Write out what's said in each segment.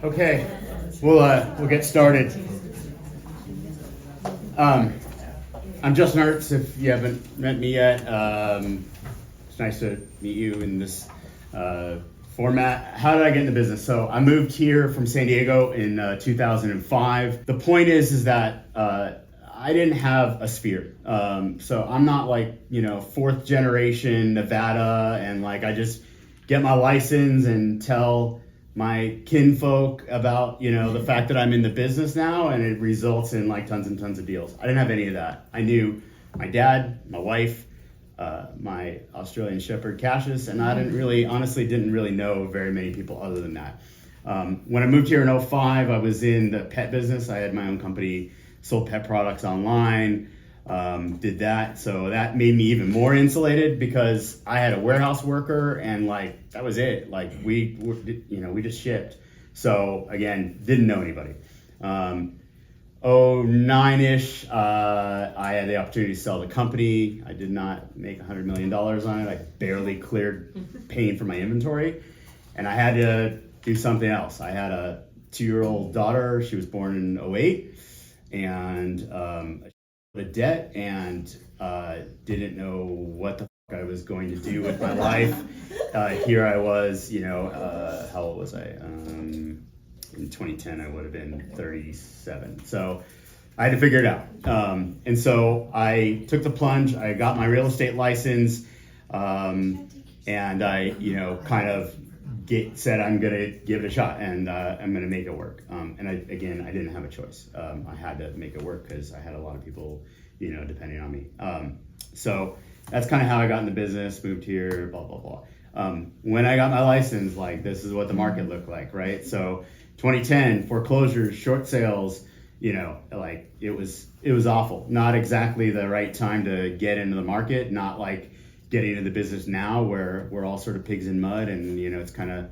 Okay, we'll get started. I'm Justin Hertz. If you haven't met me yet, it's nice to meet you in this format. How did I get into business? So I moved here from San Diego in 2005. The point is that I didn't have a sphere. So I'm not like, fourth generation Nevada and like I just get my license and tell my kinfolk about, the fact that I'm in the business now and it results in like tons and tons of deals. I didn't have any of that. I knew my dad, my wife, my Australian Shepherd Cassius, and I honestly didn't really know very many people other than that. When I moved here in 2005, I was in the pet business. I had my own company, sold pet products online, did that. So that made me even more insulated because I had a warehouse worker and like, that was it. Like we just shipped. So again, didn't know anybody. 09-ish, I had the opportunity to sell the company. I did not make $100 million on it. I barely cleared paying for my inventory. And I had to do something else. I had a 2-year-old daughter. She was born in 2008. And a debt and didn't know what the fuck I was going to do with my life. Here I was, how old was I? In 2010, I would have been 37. So I had to figure it out. And so I took the plunge. I got my real estate license. And I, kind of said, I'm going to give it a shot and I'm going to make it work. And I didn't have a choice. I had to make it work because I had a lot of people, depending on me. So that's kind of how I got into business, moved here, blah, blah, blah. When I got my license, like this is what the market looked like, right? So 2010, foreclosures, short sales, like it was awful. Not exactly the right time to get into the market, not like getting into the business now where we're all sort of pigs in mud and, it's kind of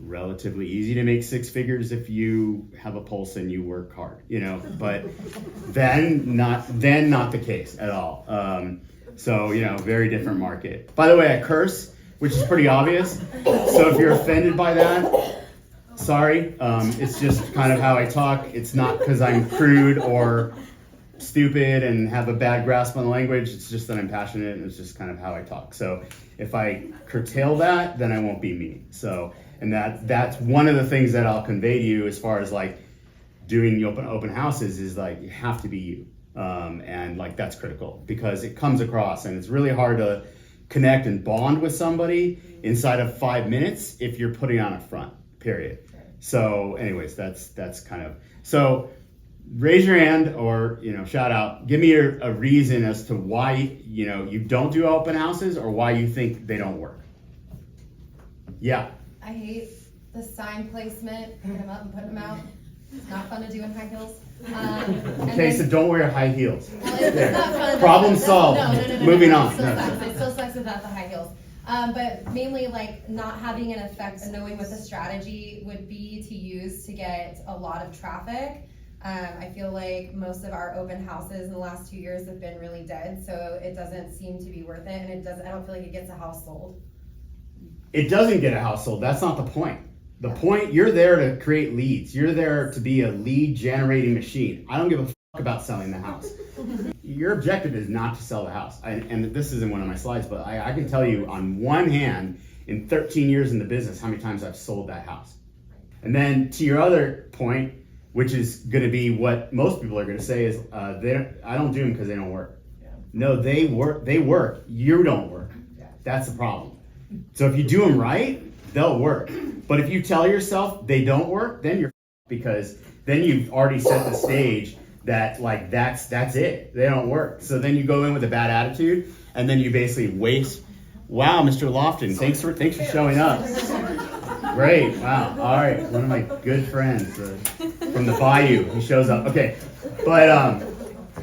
relatively easy to make 6 figures if you have a pulse and you work hard, but then not the case at all. So, very different market. By the way, I curse, which is pretty obvious. So if you're offended by that, sorry. It's just kind of how I talk. It's not because I'm crude or stupid and have a bad grasp on the language. It's just that I'm passionate and it's just kind of how I talk. So if I curtail that, then I won't be me. So, and that's one of the things that I'll convey to you as far as like doing the open houses is like, you have to be you. And like, that's critical because it comes across and it's really hard to connect and bond with somebody inside of 5 minutes if you're putting on a front, period. So anyways, that's kind of, so raise your hand or, shout out, give me a reason as to why, you don't do open houses or why you think they don't work. Yeah. I hate the sign placement, putting them up and putting them out. It's not fun to do in high heels. Okay, so don't wear high heels. Well, it's not fun. Problem solved. No. Moving on. It still sucks without the high heels. But mainly like not having an effect and knowing what the strategy would be to use to get a lot of traffic. I feel like most of our open houses in the last 2 years have been really dead, so it doesn't seem to be worth it, and I don't feel like it gets a house sold. It doesn't get a house sold. That's not the point. The point, you're there to create leads. You're there to be a lead generating machine. I don't give a fuck about selling the house. Your objective is not to sell the house. And this isn't one of my slides, but I can tell you on one hand, in 13 years in the business, how many times I've sold that house. And then to your other point, which is going to be what most people are going to say is, I don't do them because they don't work. Yeah. No, they work. You don't work. Yeah. That's the problem. So if you do them right, they'll work. But if you tell yourself they don't work, then you're because then you've already set the stage that like that's it. They don't work. So then you go in with a bad attitude and then you basically waste. Wow, Mr. Lofton, thanks for showing up. Great. Wow. All right. One of my good friends from the Bayou. He shows up. Okay. But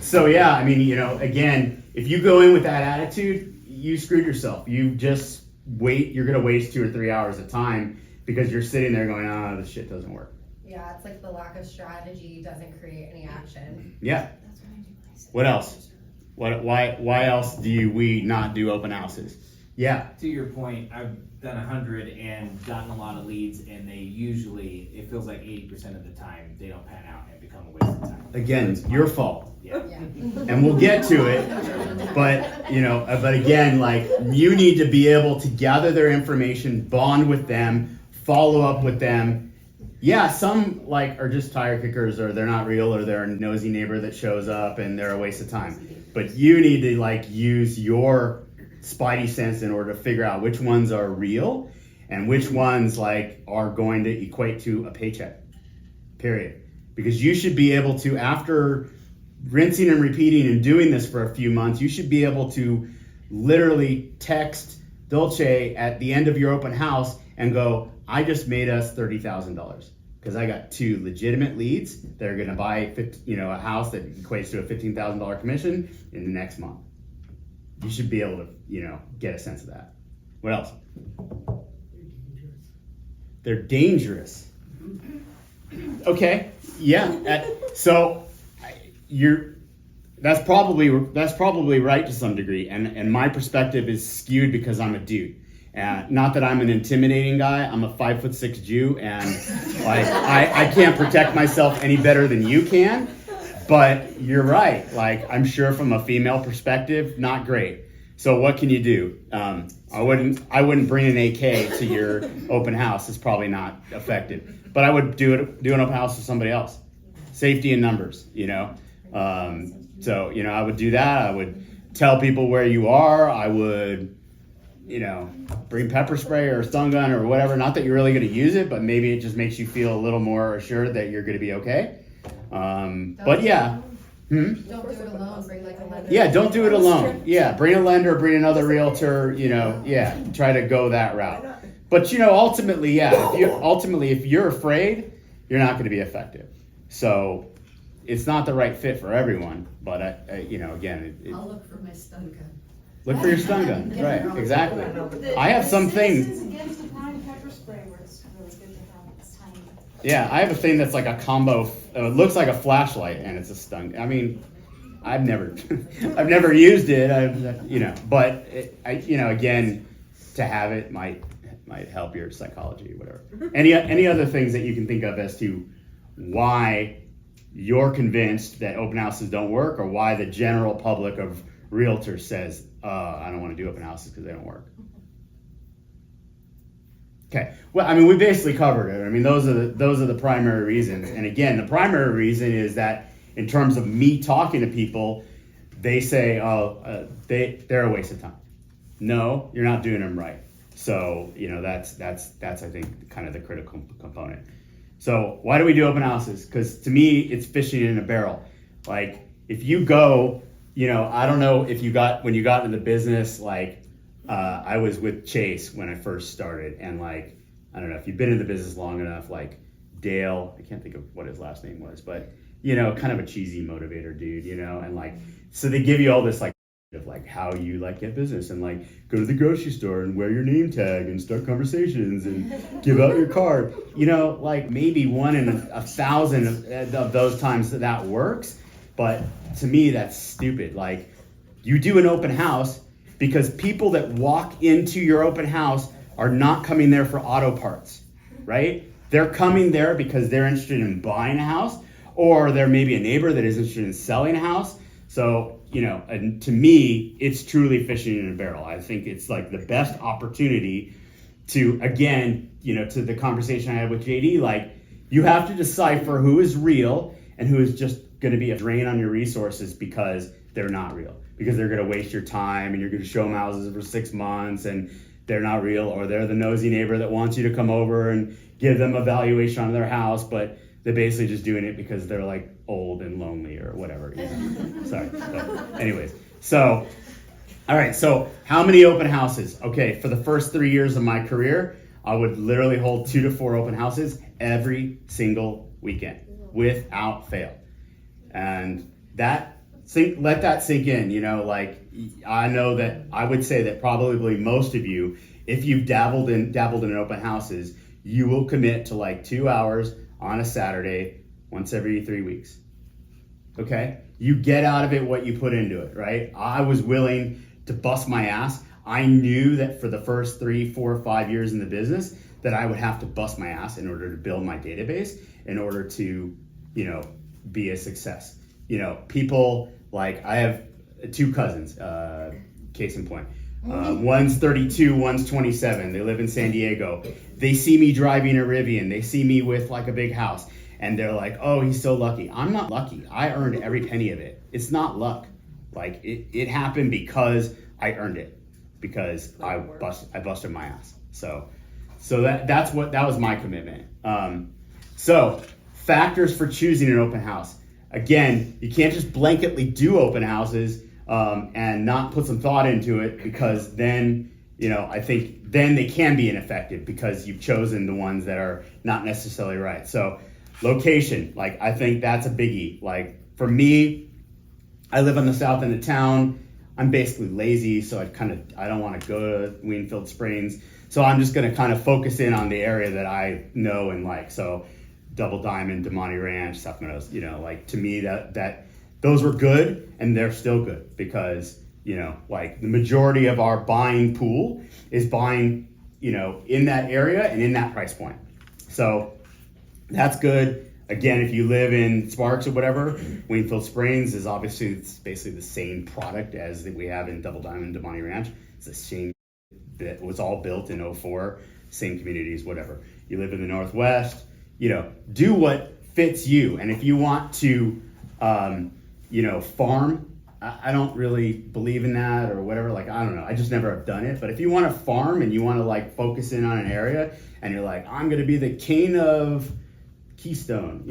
so yeah, I mean, again, if you go in with that attitude, you screwed yourself. You just you're going to waste 2 or 3 hours of time because you're sitting there going, this shit doesn't work. Yeah, it's like the lack of strategy doesn't create any action. Yeah. What else? Why else do we not do open houses? Yeah. To your point, done 100 and gotten a lot of leads, and they usually, it feels like 80% of the time, they don't pan out and become a waste of time. Again, your fault. Yeah. Yeah. And we'll get to it, but but again, like, you need to be able to gather their information, bond with them, follow up with them. Yeah, some like are just tire kickers, or they're not real, or they're a nosy neighbor that shows up and they're a waste of time. But you need to like use your spidey sense in order to figure out which ones are real and which ones like are going to equate to a paycheck. Period. Because you should be able to, after rinsing and repeating and doing this for a few months, you should be able to literally text Dolce at the end of your open house and go, I just made us $30,000 because I got 2 legitimate leads that are going to buy a house that equates to a $15,000 commission in the next month. You should be able to, get a sense of that. What else? They're dangerous. Okay, yeah. So that's probably right to some degree, and my perspective is skewed because I'm a dude. Not that I'm an intimidating guy. I'm a 5'6" Jew, and like I can't protect myself any better than you can. But you're right. Like, I'm sure from a female perspective, not great. So what can you do? I wouldn't bring an AK to your open house. It's probably not effective. But I would do an open house with somebody else. Safety in numbers, So, I would do that. I would tell people where you are. I would, bring pepper spray or a stun gun or whatever. Not that you're really going to use it, but maybe it just makes you feel a little more assured that you're going to be okay. But yeah. Don't do it alone. Bring like a lender. Yeah, don't do it alone. Yeah, bring a lender, bring another realtor, try to go that route. But ultimately, if you're afraid, you're not going to be effective. So it's not the right fit for everyone, but again, I'll look for my stun gun. Look for your stun gun. Right, exactly. I have some things. Citizens Against Applying Pepper Spray works really good to have. It's tiny. Yeah, I have a thing that's like a combo. It looks like a flashlight, and it's a stun. I mean, I've never used it. But again, to have it might help your psychology, whatever. Any other things that you can think of as to why you're convinced that open houses don't work, or why the general public of realtors says, I don't want to do open houses because they don't work? Okay. Well, I mean, we basically covered it. I mean, those are the primary reasons. And again, the primary reason is that in terms of me talking to people, they say, they're a waste of time. No, you're not doing them right. So, that's I think kind of the critical component. So why do we do open houses? Because to me, it's fishing in a barrel. Like, if you go, I don't know if when you got into the business, like, I was with Chase when I first started, and like, I don't know if you've been in the business long enough, like Dale, I can't think of what his last name was, but kind of a cheesy motivator dude, and like, so they give you all this like of like how you like get business, and like go to the grocery store and wear your name tag and start conversations and give out your card. Like maybe 1 in 1,000 of those times that works, but to me that's stupid. Like, you do an open house because people that walk into your open house are not coming there for auto parts, right? They're coming there because they're interested in buying a house, or they're maybe a neighbor that is interested in selling a house. So, and to me, it's truly fishing in a barrel. I think it's like the best opportunity to, again, to the conversation I had with JD, like, you have to decipher who is real and who is just going to be a drain on your resources because they're not real, because they're going to waste your time and you're going to show them houses for 6 months and they're not real, or they're the nosy neighbor that wants you to come over and give them a valuation on their house, but they're basically just doing it because they're like old and lonely or whatever. Sorry. But anyways, so, all right. So how many open houses? Okay. For the first 3 years of my career, I would literally hold 2 to 4 open houses every single weekend without fail. And let that sink in, like, I know that I would say that probably most of you, if you've dabbled in open houses, you will commit to like 2 hours on a Saturday once every 3 weeks. Okay? You get out of it what you put into it, right? I was willing to bust my ass. I knew that for the first 3, 4, 5 years in the business that I would have to bust my ass in order to build my database, in order to, be a success. People like, I have 2 cousins, case in point. One's 32, one's 27. They live in San Diego. They see me driving a Rivian. They see me with like a big house. And they're like, oh, he's so lucky. I'm not lucky. I earned every penny of it. It's not luck. Like it happened because I earned it. Because I busted my ass. So that was my commitment. So factors for choosing an open house. Again, you can't just blanketly do open houses and not put some thought into it, because then, I think then they can be ineffective because you've chosen the ones that are not necessarily right. So location, like, I think that's a biggie. Like for me, I live on the south end of town. I'm basically lazy, so I don't want to go to Weenfield Springs. So I'm just going to kind of focus in on the area that I know and like. So Double Diamond, Damonte Ranch, South Meadows, to me that those were good, and they're still good because, like the majority of our buying pool is buying, in that area and in that price point. So that's good. Again, if you live in Sparks or whatever, Weenfield Springs is obviously, it's basically the same product as that we have in Double Diamond, Damonte Ranch. It's the same that was all built in 04, same communities, whatever. You live in the Northwest, do what fits you. And if you want to, farm, I don't really believe in that or whatever. Like, I don't know. I just never have done it. But if you want to farm and you want to like focus in on an area and you're like, I'm going to be the king of Keystone,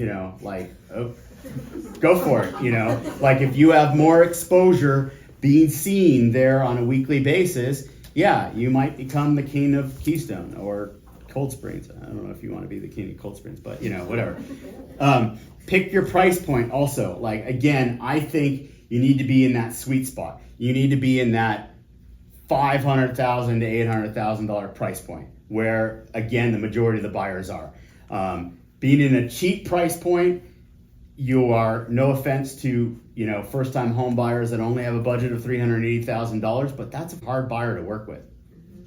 go for it, like if you have more exposure being seen there on a weekly basis, yeah, you might become the king of Keystone or Cold Springs. I don't know if you want to be the king of Cold Springs, but whatever. Pick your price point also. Like, again, I think you need to be in that sweet spot. You need to be in that $500,000 to $800,000 price point where, again, the majority of the buyers are. Being in a cheap price point, you are, no offense to, first-time home buyers that only have a budget of $380,000, but that's a hard buyer to work with,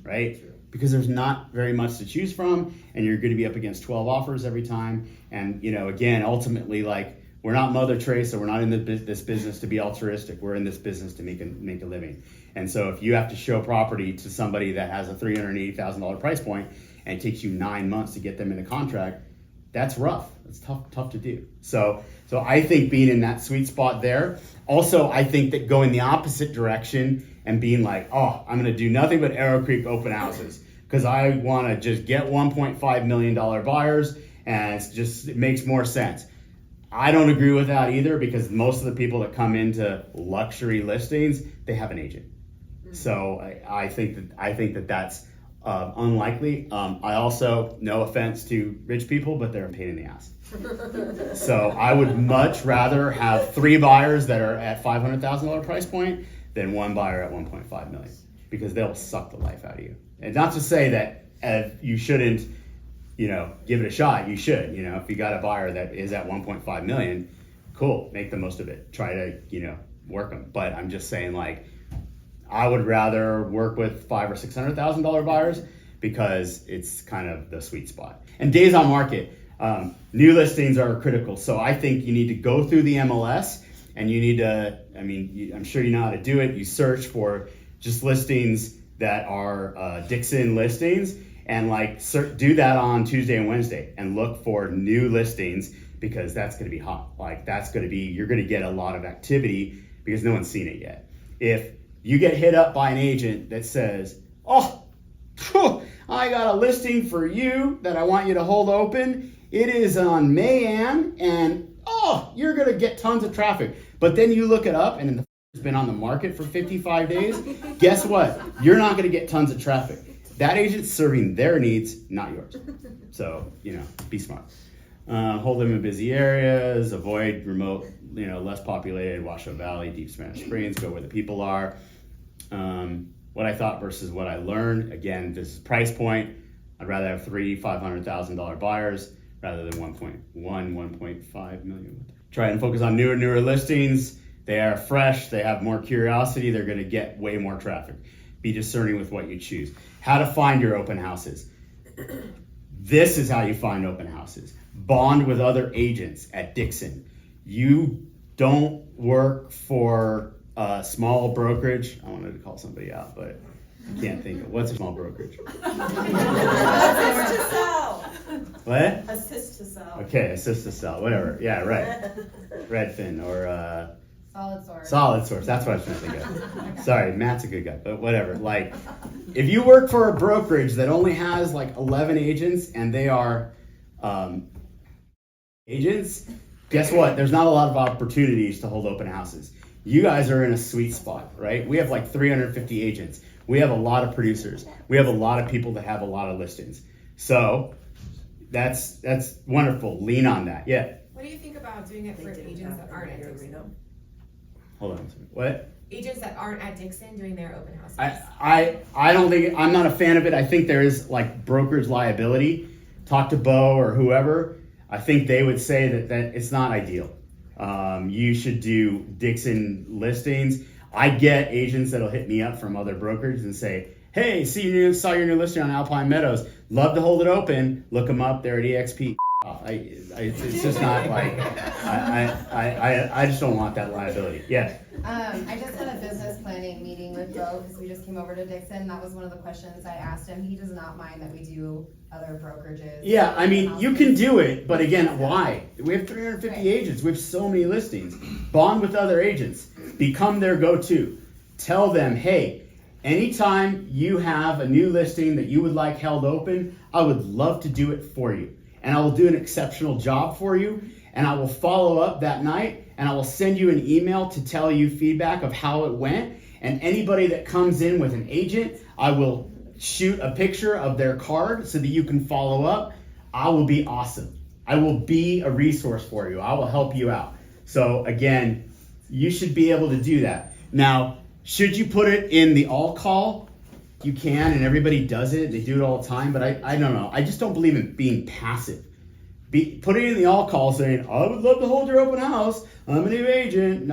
right? Because there's not very much to choose from, and you're going to be up against 12 offers every time. And, again, ultimately, like, we're not Mother Teresa. We're not in this business to be altruistic. We're in this business to make a living. And so if you have to show property to somebody that has a $380,000 price point and it takes you 9 months to get them in a contract, that's rough. It's tough to do. So I think being in that sweet spot there. Also, I think that going the opposite direction and being like, oh, I'm going to do nothing but Arrow Creek open houses because I want to just get $1.5 million buyers, and it makes more sense. I don't agree with that either, because most of the people that come into luxury listings, they have an agent. So I think that that's unlikely. I also, no offense to rich people, but they're a pain in the ass. So I would much rather have 3 buyers that are at $500,000 price point than 1 buyer at 1.5 million, because they'll suck the life out of you. And not to say that you shouldn't, give it a shot. You should, if you got a buyer that is at 1.5 million, cool, make the most of it. Try to, work them. But I'm just saying, like, I would rather work with $500,000 or $600,000 buyers because it's kind of the sweet spot. And days on market, new listings are critical. So I think you need to go through the MLS, and you need to, I'm sure you know how to do it. You search for just listings that are Dixon listings, and do that on Tuesday and Wednesday and look for new listings, because that's going to be hot. Like, you're going to get a lot of activity because no one's seen it yet. If you get hit up by an agent that says, oh, I got a listing for you that I want you to hold open. It is on Mayan, and you're going to get tons of traffic. But then you look it up and it's been on the market for 55 days. Guess what? You're not going to get tons of traffic. That agent's serving their needs, not yours. So, be smart. Hold them in busy areas, avoid remote, less populated, Washoe Valley, Deep Spanish Springs, go where the people are. What I thought versus what I learned. Again, this is price point. I'd rather have 3 $500,000 buyers rather than 1.5 million. Try and focus on newer listings. They are fresh. They have more curiosity. They're going to get way more traffic, be discerning with what you choose. How to find your open houses. This is how you find open houses. Bond with other agents at Dixon. You don't work for a small brokerage. I wanted to call somebody out, but I can't think of what's a small brokerage. Assist to sell. What? Assist to sell. Okay, assist to sell, whatever. Yeah, right. Redfin or Solid source. Solid Source. That's what I was trying to think of. Sorry, Matt's a good guy, but whatever. Like, if you work for a brokerage that only has like 11 agents and they are agents, guess what? There's not a lot of opportunities to hold open houses. You guys are in a sweet spot, right? We have like 350 agents. We have a lot of producers. We have a lot of people that have a lot of listings. So that's wonderful. Lean on that. Yeah. What do you think about doing it for agents that aren't at Dixon? Hold on. What? Agents that aren't at Dixon doing their open houses. I don't think, I'm not a fan of it. I think there is like brokerage liability. Talk to Bo or whoever. I think they would say that it's not ideal. You should do Dixon listings. I get agents that'll hit me up from other brokerages and say, hey, saw your new listing on Alpine Meadows. Love to hold it open. Look them up. They're at EXP. It's just not like, I just don't want that liability. Yeah. I just had a business planning meeting with Bo because we just came over to Dixon. That was one of the questions I asked him. He does not mind that we do other brokerages. Yeah, I mean, you can do it, but again, why? We have 350 agents. We have so many listings. Bond with other agents. Become their go-to. Tell them, hey, anytime you have a new listing that you would like held open, I would love to do it for you. And I will do an exceptional job for you. And I will follow up that night and I will send you an email to tell you feedback of how it went. And anybody that comes in with an agent, I will shoot a picture of their card so that you can follow up. I will be awesome. I will be a resource for you. I will help you out. So again, you should be able to do that. Now, should you put it in the all call? You can, and everybody does it. They do it all the time, but I don't know. I just don't believe in being passive. Put it in the all call saying, I would love to hold your open house. I'm a new agent,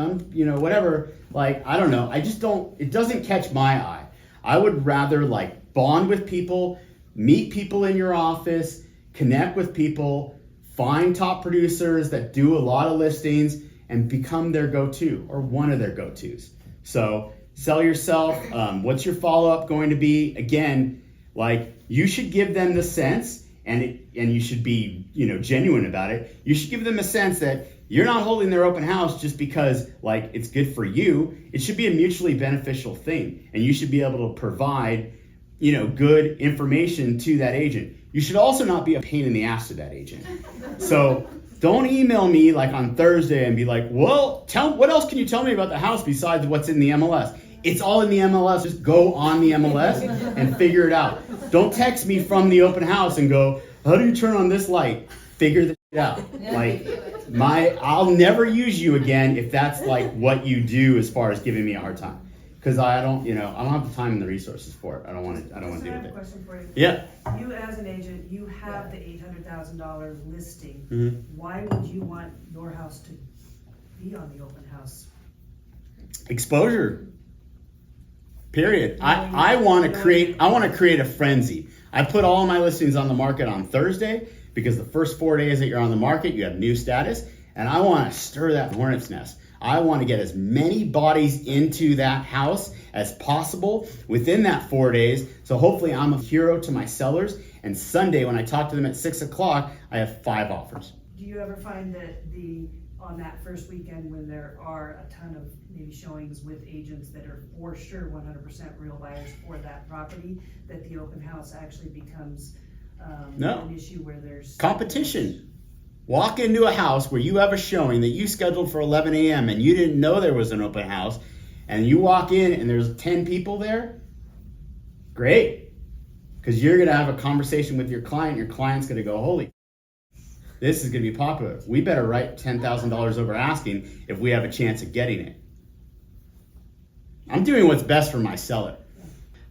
whatever. Like, I don't know. It doesn't catch my eye. I would rather like bond with people, meet people in your office, connect with people, find top producers that do a lot of listings and become their go-to or one of their go-tos. So sell yourself. What's your follow-up going to be? Again, like you should give them the sense and you should be, genuine about it. You should give them a sense that you're not holding their open house just because like it's good for you. It should be a mutually beneficial thing. And you should be able to provide, good information to that agent. You should also not be a pain in the ass to that agent. So don't email me like on Thursday and be like, well, what else can you tell me about the house besides what's in the MLS? It's all in the MLS. Just go on the MLS and figure it out. Don't text me from the open house and go, how do you turn on this light? Figure this out. Like I'll never use you again if that's like what you do as far as giving me a hard time. Because I don't have the time and the resources for it. I don't want to deal I with have a it. question for you. Yeah. You as an agent, you have the $800,000 listing. Mm-hmm. Why would you want your house to be on the open house? Exposure. Period. I want to create a frenzy. I put all my listings on the market on Thursday because the first 4 days that you're on the market, you have new status, and I want to stir that hornet's nest. I want to get as many bodies into that house as possible within that 4 days. So hopefully I'm a hero to my sellers. And Sunday when I talk to them at 6 o'clock, I have 5 offers. Do you ever find that on that first weekend when there are a ton of maybe showings with agents that are for sure 100% real buyers for that property, that the open house actually becomes an issue where there's competition? Walk into a house where you have a showing that you scheduled for 11 a.m. and you didn't know there was an open house, and you walk in and there's 10 people there. Great. Because you're going to have a conversation with your client. Your client's going to go, holy, this is going to be popular. We better write $10,000 over asking if we have a chance of getting it. I'm doing what's best for my seller.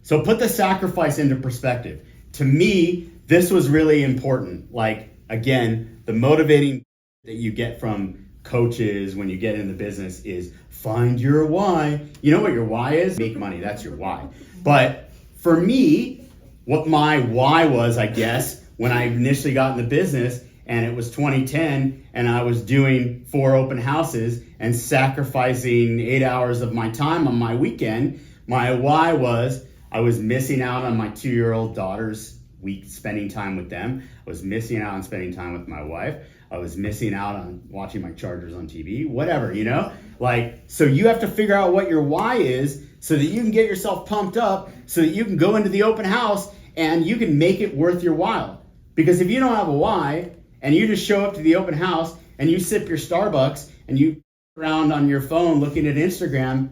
So put the sacrifice into perspective. To me, this was really important. Like, again, the motivating that you get from coaches, when you get in the business, is find your why. You know what your why is? Make money. That's your why. But for me, what my why was, I guess, when I initially got in the business, and it was 2010, and I was doing 4 open houses and sacrificing 8 hours of my time on my weekend, my why was I was missing out on my 2-year-old daughter's week spending time with them. I was missing out on spending time with my wife. I was missing out on watching my Chargers on TV, whatever, you know? Like, so you have to figure out what your why is so that you can get yourself pumped up so that you can go into the open house and you can make it worth your while. Because if you don't have a why and you just show up to the open house and you sip your Starbucks and you around on your phone looking at Instagram,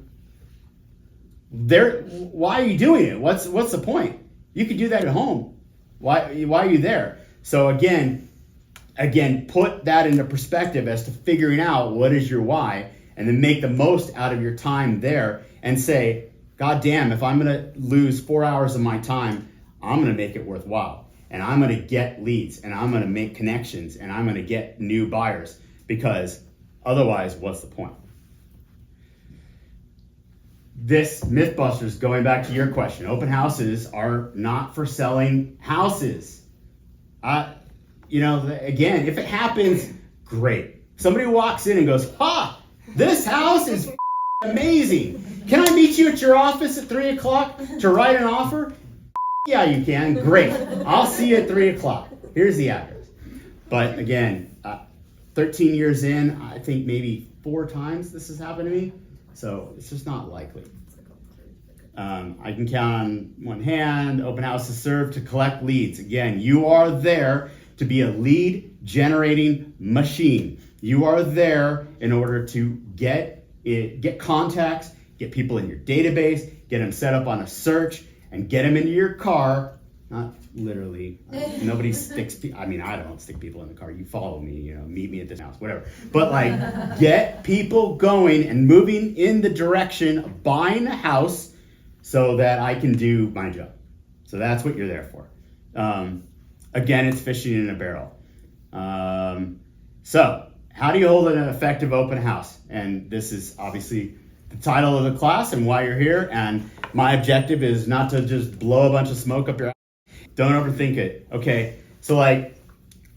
why are you doing it? What's the point? You could do that at home. Why are you there? So again, put that into perspective as to figuring out what is your why, and then make the most out of your time there and say, God damn, if I'm gonna lose 4 hours of my time, I'm gonna make it worthwhile. And I'm gonna get leads, and I'm gonna make connections, and I'm gonna get new buyers, because otherwise, what's the point? This Mythbusters, going back to your question, open houses are not for selling houses. Again, if it happens, great. Somebody walks in and goes, this house is amazing. Can I meet you at your office at 3 o'clock to write an offer? Yeah, you can. Great. I'll see you at 3 o'clock. Here's the address. But again, 13 years in, I think maybe 4 times this has happened to me. So it's just not likely. I can count on one hand. Open houses serve to collect leads. Again, you are there to be a lead generating machine. You are there in order to get contacts, get people in your database, get them set up on a search, and get them into your car. Not literally. Nobody sticks. I don't stick people in the car. You follow me. Meet me at this house, whatever. But get people going and moving in the direction of buying a house, so that I can do my job. So that's what you're there for. Again, it's fishing in a barrel. So how do you hold an effective open house? And this is obviously the title of the class and why you're here. And my objective is not to just blow a bunch of smoke up your ass. Don't overthink it. Okay, so a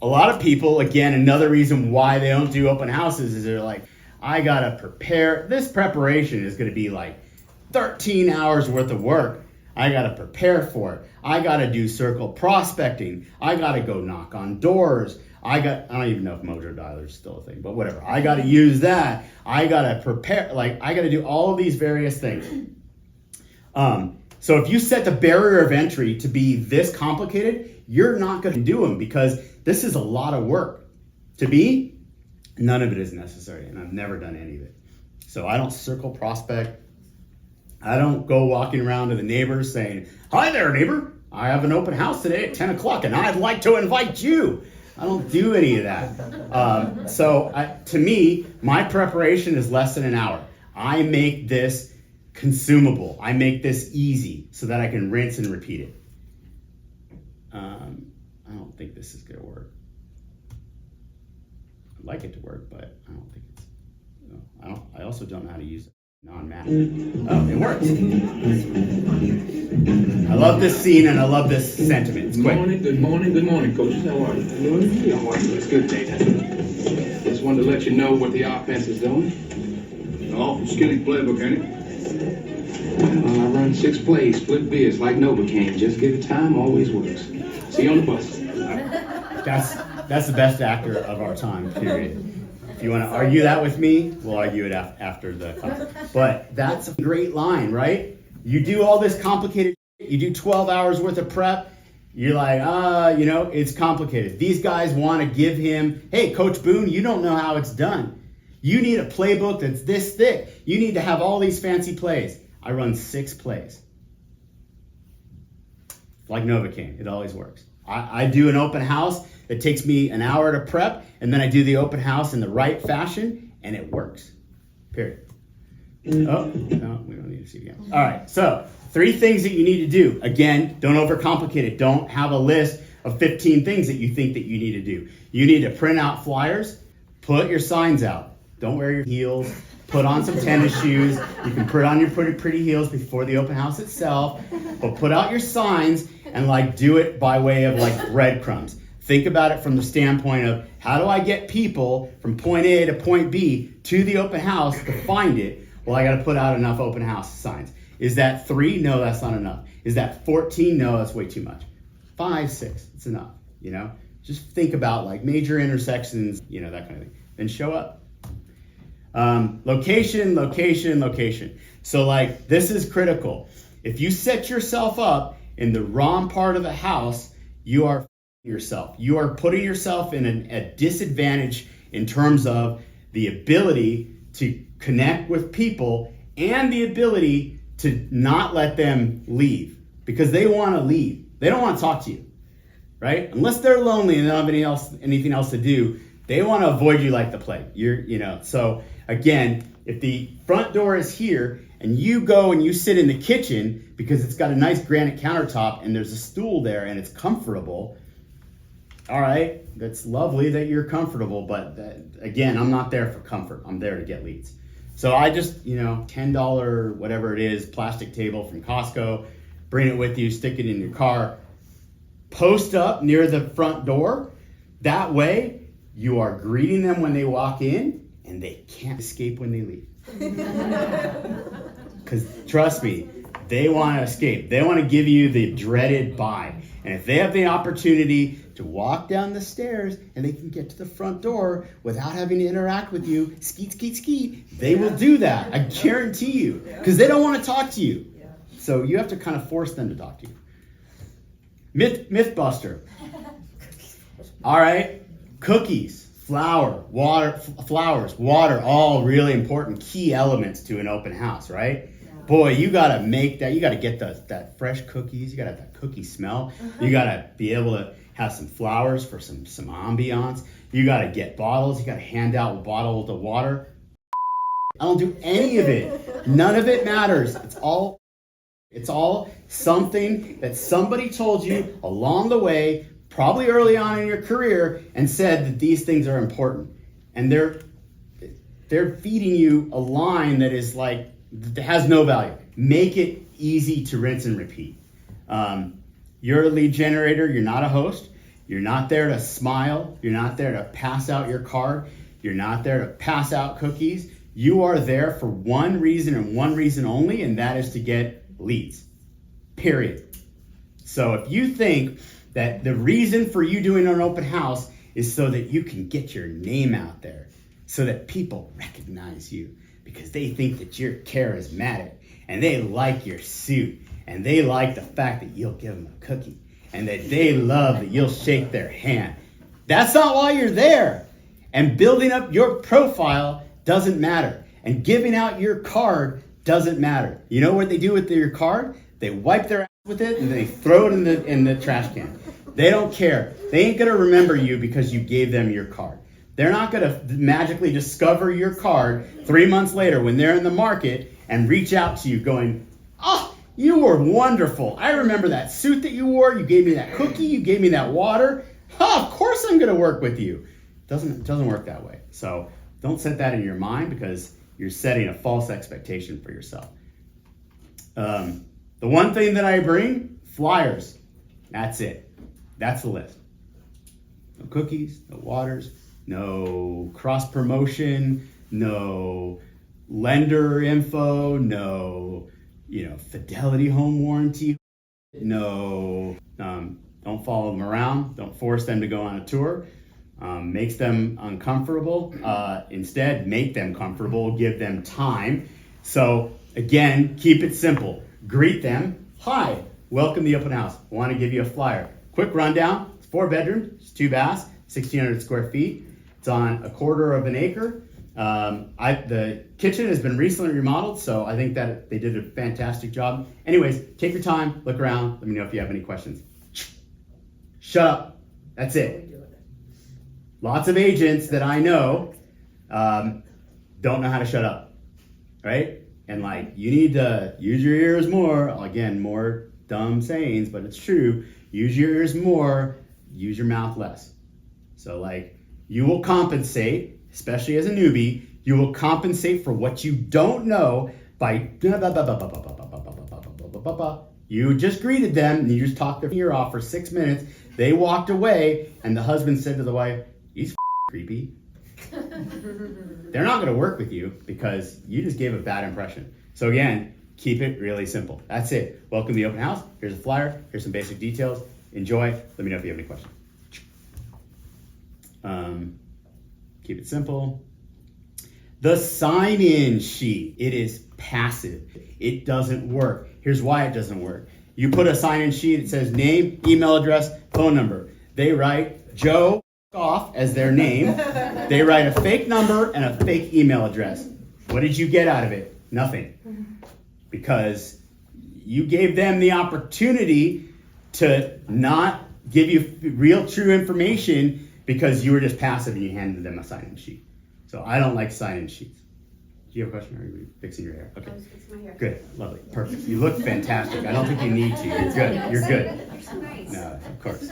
lot of people, again, another reason why they don't do open houses is they're like, I gotta prepare. This preparation is gonna be 13 hours worth of work. I gotta prepare for it. I gotta do circle prospecting. I gotta go knock on doors. I don't even know if Mojo Dialer is still a thing, but whatever. I gotta use that. I gotta prepare, I gotta do all of these various things. So if you set the barrier of entry to be this complicated, you're not gonna do them, because this is a lot of work. To me, none of it is necessary, and I've never done any of it. So I don't circle prospect. I don't go walking around to the neighbors saying, hi there, neighbor. I have an open house today at 10 o'clock and I'd like to invite you. I don't do any of that. To me, my preparation is less than an hour. I make this consumable. I make this easy so that I can rinse and repeat it. I don't think this is going to work. I'd like it to work, but I don't think it's, I also don't know how to use it. Non-math. Oh, it works. I love this scene and I love this sentiment. It's quick. Good morning, coaches. How are you? How are you? It's good, Dana. Just wanted to let you know what the offense is doing. Oh, skinny playbook, ain't it? Well, I run 6 plays, split beers like Novocaine. Just give it time, always works. See you on the bus. That's the best actor of our time, period. If you want to argue that with me, we'll argue it after the class. But that's a great line, right? You do all this complicated shit, you do 12 hours worth of prep, you're like, it's complicated. These guys want to give him, hey, Coach Boone, you don't know how it's done. You need a playbook that's this thick. You need to have all these fancy plays. I run 6 plays. Like Novocaine, it always works. I do an open house. It takes me an hour to prep, and then I do the open house in the right fashion, and it works. Period. Oh, no, we don't need to see it again. All right, so 3 things that you need to do. Again, don't overcomplicate it. Don't have a list of 15 things that you think that you need to do. You need to print out flyers, put your signs out. Don't wear your heels. Put on some tennis shoes. You can put on your pretty heels before the open house itself, but put out your signs and like do it by way of like breadcrumbs. Think about it from the standpoint of how do I get people from point A to point B to the open house to find it? Well, I got to put out enough open house signs. Is that 3? No, that's not enough. Is that 14? No, that's way too much. 5, 6, it's enough, you know? Just think about like major intersections, you know, that kind of thing. Then show up. Location. So like, this is critical. If you set yourself up in the wrong part of the house, you are yourself. You are putting yourself in a disadvantage in terms of the ability to connect with people and the ability to not let them leave because they want to leave. They don't want to talk to you, right? Unless they're lonely and they don't have anything else to do, they want to avoid you like the plague. So again, if the front door is here and you go and you sit in the kitchen because it's got a nice granite countertop and there's a stool there and it's comfortable, all right, that's lovely that you're comfortable, but again, I'm not there for comfort. I'm there to get leads. So I just, $10, whatever it is, plastic table from Costco, bring it with you, stick it in your car, post up near the front door. That way, you are greeting them when they walk in and they can't escape when they leave. Because trust me, they want to escape. They want to give you the dreaded bye. And if they have the opportunity to walk down the stairs and they can get to the front door without having to interact with you, skeet, they will do that. I guarantee you. Because they don't want to talk to you. So you have to kind of force them to talk to you. Mythbuster. All right. Cookies, flowers, water, all really important key elements to an open house, right? Boy, you gotta make that. You gotta get that fresh cookies. You gotta have that cookie smell. You gotta be able to have some flowers for some ambiance. You gotta get bottles. You gotta hand out a bottle of water. I don't do any of it. None of it matters. It's all something that somebody told you along the way, probably early on in your career, and said that these things are important. And they're feeding you a line that is like, that has no value. Make it easy to rinse and repeat. You're a lead generator. You're not a host. You're not there to smile. You're not there to pass out your card. You're not there to pass out cookies. You are there for one reason and one reason only, and that is to get leads. Period. So if you think that the reason for you doing an open house is so that you can get your name out there, so that people recognize you, because they think that you're charismatic and they like your suit and they like the fact that you'll give them a cookie and that they love that you'll shake their hand. That's not why you're there. And building up your profile doesn't matter. And giving out your card doesn't matter. You know what they do with your card? They wipe their ass with it and they throw it in the trash can. They don't care. They ain't gonna remember you because you gave them your card. They're not going to magically discover your card 3 months later when they're in the market and reach out to you going, "Oh, you were wonderful. I remember that suit that you wore. You gave me that cookie. You gave me that water. Of course I'm going to work with you." It doesn't work that way. So don't set that in your mind because you're setting a false expectation for yourself. The one thing that I bring, flyers. That's it. That's the list. No cookies, no waters. No cross promotion, no lender info, no, Fidelity home warranty, no, don't follow them around, don't force them to go on a tour, makes them uncomfortable. Instead, make them comfortable, give them time. So again, keep it simple. Greet them. Hi, welcome to the open house. I want to give you a flyer. Quick rundown. It's 4 bedrooms, it's 2 baths, 1,600 square feet. It's on 1/4 of an acre. The kitchen has been recently remodeled, so I think that they did a fantastic job. Anyways, take your time, look around, let me know if you have any questions. Shut up. That's it. Lots of agents that I know don't know how to shut up, right? And you need to use your ears more. Again, more dumb sayings, but it's true. Use your ears more, use your mouth less. So you will compensate, especially as a newbie, You will compensate for what you don't know by you just greeted them and you just talked their ear off for 6 minutes. They walked away and the husband said to the wife, he's creepy. They're not going to work with you because you just gave a bad impression. So again, keep it really simple. That's it. Welcome to the open house. Here's a flyer. Here's some basic details. Enjoy. Let me know if you have any questions. Keep it simple. The sign-in sheet, it is passive. It doesn't work. Here's why it doesn't work. You put a sign-in sheet, it says name, email address, phone number. They write Joe off as their name. They write a fake number and a fake email address. What did you get out of it? Nothing. Because you gave them the opportunity to not give you real true information because you were just passive and you handed them a sign-in sheet. So I don't like sign-in sheets. Do you have a question? Or are you fixing your hair? Okay. I was fixing my hair. Good. Lovely. Perfect. You look fantastic. I don't think you need to. You're good. You're good. You're so nice. No, of course.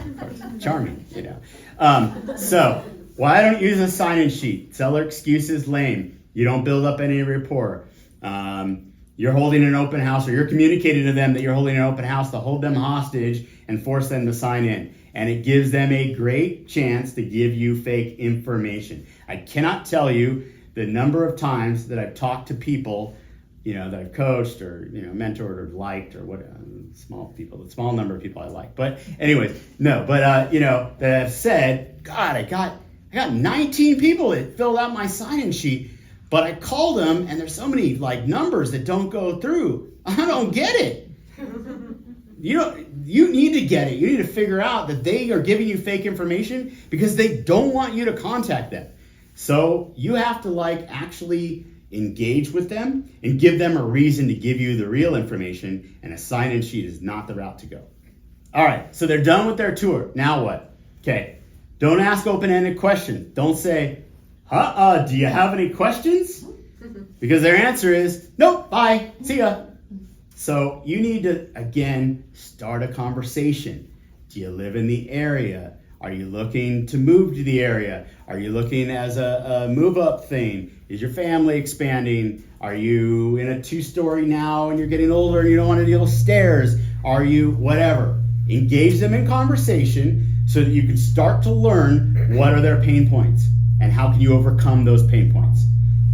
Charming, you know. So why I don't use a sign-in sheet? Seller excuses, lame. You don't build up any rapport. You're holding an open house, or you're communicating to them that you're holding an open house to hold them hostage and force them to sign in. And it gives them a great chance to give you fake information. I cannot tell you the number of times that I've talked to people, you know, that I've coached or, you know, mentored or liked or what, the small number of people I like. But anyways, no, but, you know, that have said, God, I got 19 people that filled out my sign-in sheet, but I called them and there's so many like numbers that don't go through. I don't get it. You need to get it. You need to figure out that they are giving you fake information because they don't want you to contact them. So you have to like actually engage with them and give them a reason to give you the real information, and a sign-in sheet is not the route to go. All right, so they're done with their tour. Now what? Okay, don't ask open-ended questions. Don't say, do you have any questions? Because their answer is, nope, bye, see ya. So you need to, again, start a conversation. Do you live in the area? Are you looking to move to the area? Are you looking as a move-up thing? Is your family expanding? Are you in a 2-story now and you're getting older and you don't want to deal with stairs? Are you whatever? Engage them in conversation so that you can start to learn what are their pain points and how can you overcome those pain points.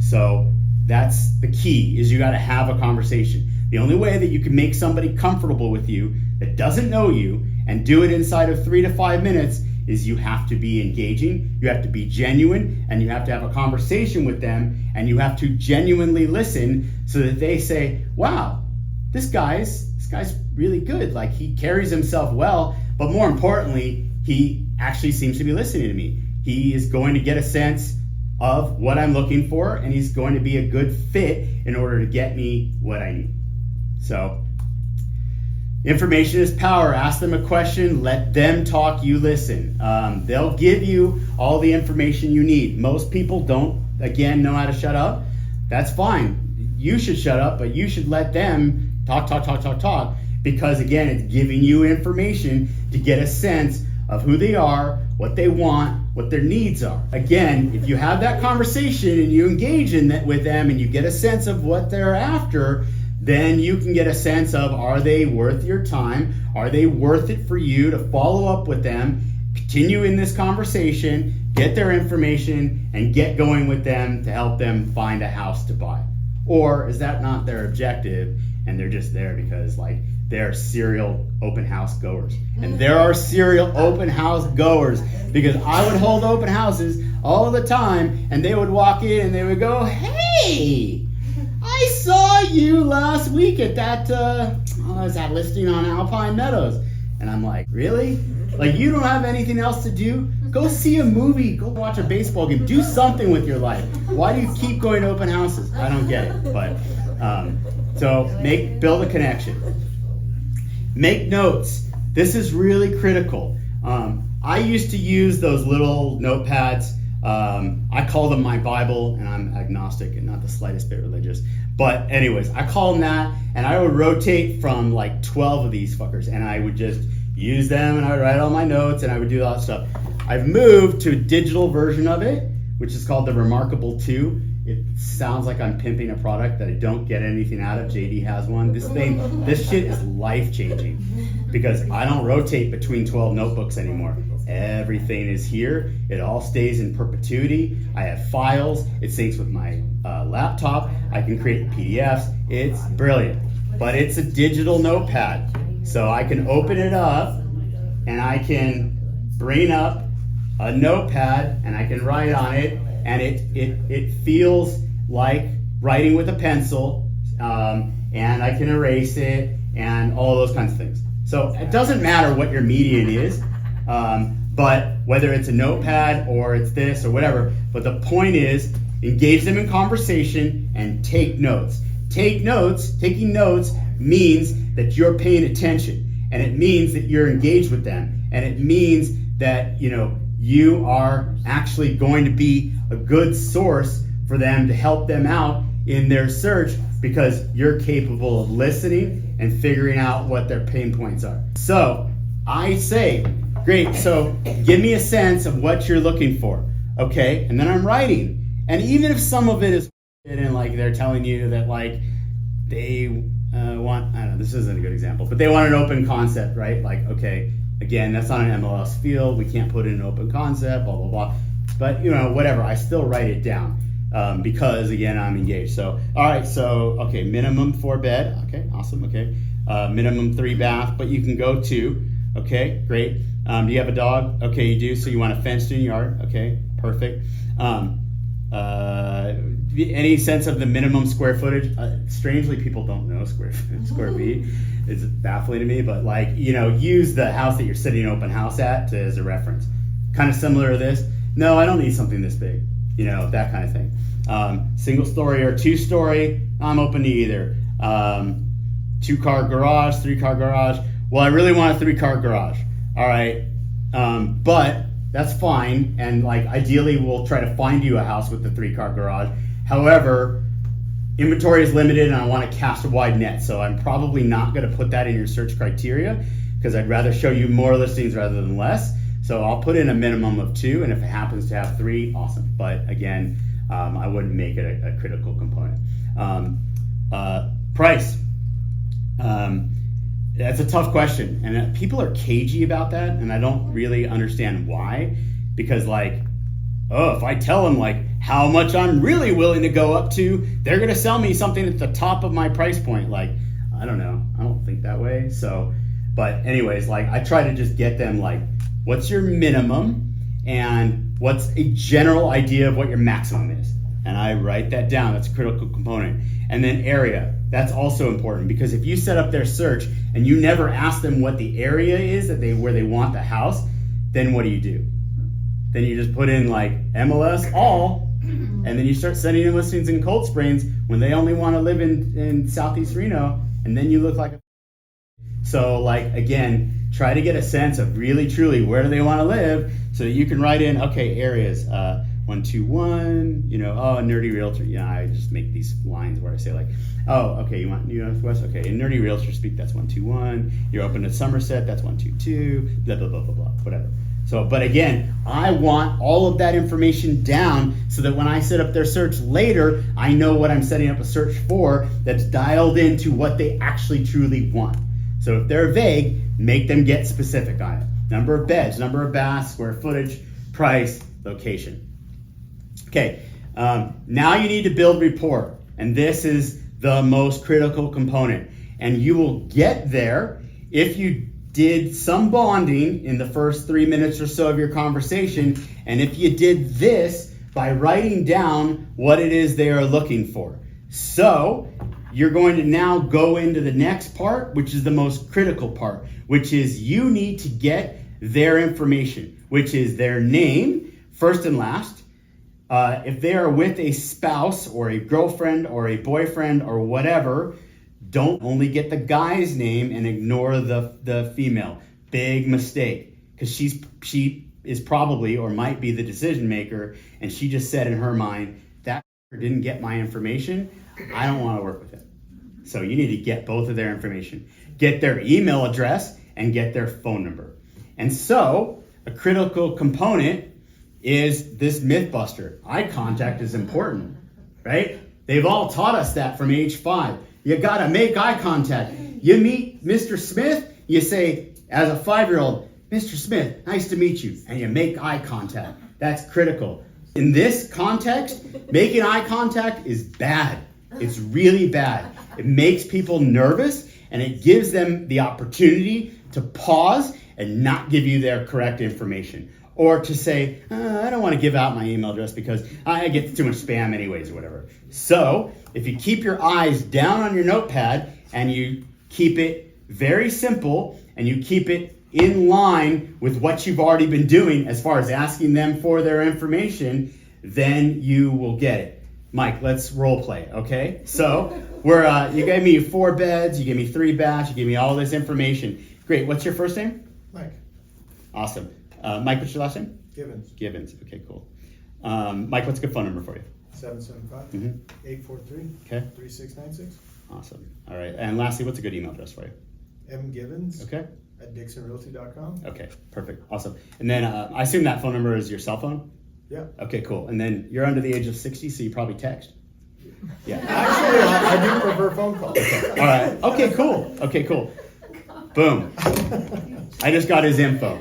So that's the key, is you got to have a conversation. The only way that you can make somebody comfortable with you that doesn't know you and do it inside of 3 to 5 minutes is you have to be engaging, you have to be genuine, and you have to have a conversation with them, and you have to genuinely listen so that they say, wow, this guy's really good. Like, he carries himself well, but more importantly, he actually seems to be listening to me. He is going to get a sense of what I'm looking for, and he's going to be a good fit in order to get me what I need. So, information is power. Ask them a question, let them talk, you listen. They'll give you all the information you need. Most people don't, again, know how to shut up. That's fine. You should shut up, but you should let them talk, because again, it's giving you information to get a sense of who they are, what they want, what their needs are. Again, if you have that conversation and you engage in that with them and you get a sense of what they're after, then you can get a sense of, are they worth your time? Are they worth it for you to follow up with them, continue in this conversation, get their information, and get going with them to help them find a house to buy? Or is that not their objective and they're just there because like they're serial open house goers? And there are serial open house goers, because I would hold open houses all the time and they would walk in and they would go, hey, I saw you last week at that listing on Alpine Meadows. And I'm like, really? Like, you don't have anything else to do? Go see a movie, go watch a baseball game, do something with your life. Why do you keep going to open houses? I don't get it. But so build a connection. Make notes. This is really critical. I used to use those little notepads. I call them my Bible, and I'm agnostic and not the slightest bit religious. But anyways, I call them that, and I would rotate from like 12 of these fuckers, and I would just use them, and I would write all my notes, and I would do all that stuff. I've moved to a digital version of it, which is called the Remarkable 2. It sounds like I'm pimping a product that I don't get anything out of. JD has one. This shit is life-changing because I don't rotate between 12 notebooks anymore. Everything is here. It all stays in perpetuity. I have files. It syncs with my laptop. I can create PDFs. It's brilliant. But it's a digital notepad. So I can open it up and I can bring up a notepad and I can write on it, and it feels like writing with a pencil, and I can erase it and all those kinds of things. So it doesn't matter what your median is, but whether it's a notepad or it's this or whatever, but the point is engage them in conversation and take notes. Taking notes means that you're paying attention, and it means that you're engaged with them, and it means that you are actually going to be a good source for them to help them out in their search because you're capable of listening and figuring out what their pain points are. So I say, great, so give me a sense of what you're looking for, okay? And then I'm writing. And even if some of it is and like they're telling you that like they want, I don't know, this isn't a good example, but they want an open concept, right? Like, okay, again, that's not an MLS field. We can't put in an open concept, blah, blah, blah. But, whatever, I still write it down because, again, I'm engaged. So, all right, so, okay, minimum 4 bed. Okay, awesome, okay. Minimum 3 bath, but you can go 2. Okay, great. Do you have a dog? Okay, you do. So you want a fenced-in yard. Okay, perfect. Any sense of the minimum square footage? Strangely, people don't know square feet. It's baffling to me, but use the house that you're sitting an open house at as a reference. Kind of similar to this. No, I don't need something this big. That kind of thing. Single story or 2-story, I'm open to either. 2-car garage, 3-car garage. Well, I really want a 3-car garage. All right, but that's fine. And ideally, we'll try to find you a house with the 3-car garage. However, inventory is limited and I want to cast a wide net. So I'm probably not going to put that in your search criteria because I'd rather show you more listings rather than less. So I'll put in a minimum of 2, and if it happens to have 3, awesome. But again, I wouldn't make it a critical component. Price. That's a tough question, and people are cagey about that, and I don't really understand why. Because if I tell them how much I'm really willing to go up to, they're gonna sell me something at the top of my price point. I don't know, I don't think that way. So, but anyways, I try to just get them what's your minimum and what's a general idea of what your maximum is. And I write that down. That's a critical component. And then area. That's also important because if you set up their search and you never ask them what the area is where they want the house, then what do? Then you just put in MLS all, and then you start sending them listings in Cold Springs when they only want to live in Southeast Reno, and then you look like a... So again, try to get a sense of really truly where do they want to live so that you can write in, okay, areas, 121, a nerdy realtor. I just make these lines where I say okay, you want New Northwest? Okay, in nerdy realtor speak, that's 121. You're open to Somerset, that's 122, blah, blah, blah, blah, blah, whatever. So, but again, I want all of that information down so that when I set up their search later, I know what I'm setting up a search for that's dialed into what they actually truly want. So if they're vague, make them get specific on it. Number of beds, number of baths, square footage, price, location. Okay, now you need to build rapport, and this is the most critical component. And you will get there if you did some bonding in the first 3 minutes or so of your conversation, and if you did this by writing down what it is they are looking for. So you're going to now go into the next part, which is the most critical part, which is you need to get their information, which is their name, first and last. If they are with a spouse or a girlfriend or a boyfriend or whatever, don't only get the guy's name and ignore the female. Big mistake, because she is probably or might be the decision maker, and she just said in her mind, that didn't get my information, I don't want to work with him. So you need to get both of their information. Get their email address and get their phone number. And so a critical component is this myth buster. Eye contact is important, right? They've all taught us that from age 5. You gotta make eye contact. You meet Mr. Smith, you say, as a 5-year-old, Mr. Smith, nice to meet you, and you make eye contact. That's critical. In this context, making eye contact is bad. It's really bad. It makes people nervous, and it gives them the opportunity to pause and not give you their correct information. Or to say, I don't want to give out my email address because I get too much spam anyways or whatever. So if you keep your eyes down on your notepad and you keep it very simple and you keep it in line with what you've already been doing as far as asking them for their information, then you will get it. Mike, let's role play, okay? So you gave me 4 beds, you gave me 3 baths, you gave me all this information. Great, what's your first name? Mike. Awesome. Mike, what's your last name? Givens. Givens, okay, cool. Mike, what's a good phone number for you? 775-843-3696. Okay, 3696. awesome. All right, and lastly, what's a good email address for you? mgivens Okay, at dixonrealty.com. okay, perfect, awesome. And then I assume that phone number is your cell phone? Yeah. Okay, cool. And then you're under the age of 60, so you probably text. Yeah. Actually, I do prefer phone calls. All right. Okay, cool. Okay, cool. Boom. I just got his info.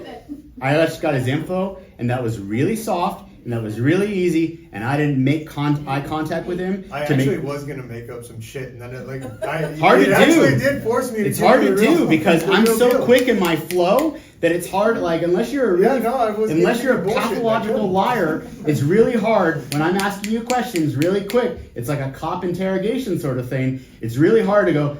And that was really soft, and that was really easy, and I didn't make eye contact with him. I actually was gonna make up some shit, and then Hard to do. actually did force me to. It's give hard you to the real- do because the I'm real so deal. quick in my flow that it's hard. Like unless you're a really, unless you're a bullshit, pathological liar, it's really hard when I'm asking you questions really quick. It's like a cop interrogation sort of thing. It's really hard to go.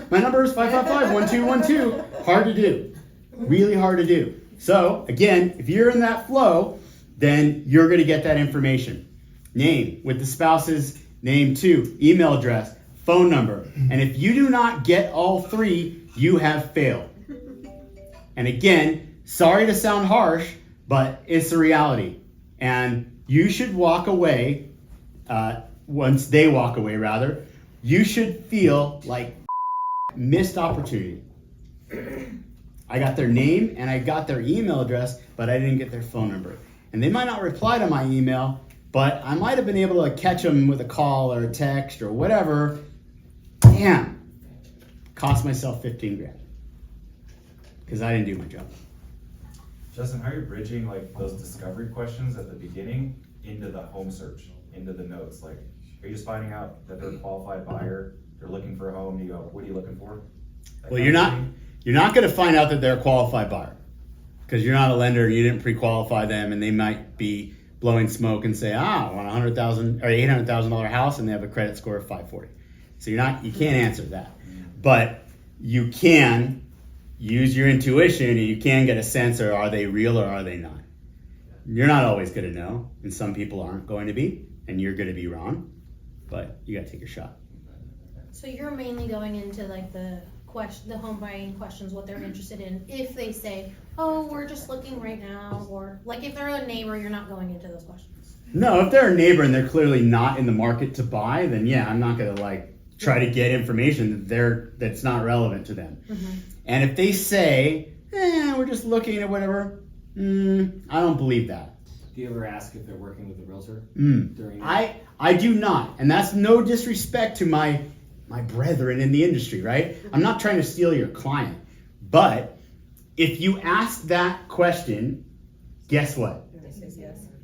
My number is 555-1212. Hard to do. Really hard to do. So again, if you're in that flow, then you're going to get that information. Name with the spouse's name too, email address, phone number. And if you do not get all 3, you have failed. And again, sorry to sound harsh, but it's the reality. And you should walk away, once they walk away rather, you should feel like missed opportunity. I got their name and I got their email address, but I didn't get their phone number. And they might not reply to my email, but I might have been able to catch them with a call or a text or whatever. Damn, cost myself $15,000 because I didn't do my job. Justin, how are you bridging like those discovery questions at the beginning into the home search, into the notes? Like, are you just finding out that they're a qualified buyer, they're looking for a home, you go, what are you looking for? Well, you're not going to find out that they're a qualified buyer because you're not a lender. You didn't pre-qualify them, and they might be blowing smoke and say, I want $100,000 or $800,000 house, and they have a credit score of 540. So you can't answer that, but you can use your intuition, and you can get a sense of are they real or are they not. You're not always going to know, and some people aren't going to be, and you're going to be wrong, but you got to take your shot. So you're mainly going into like the home buying questions, what they're interested in. If they say, oh, we're just looking right now, or like if they're a neighbor, you're not going into those questions. No, if they're a neighbor and they're clearly not in the market to buy, then yeah, I'm not gonna try to get information that's not relevant to them. Mm-hmm. And if they say, we're just looking at whatever, I don't believe that. Do you ever ask if they're working with a realtor? During I do not, and that's no disrespect to my brethren in the industry, right? I'm not trying to steal your client, but if you ask that question, guess what?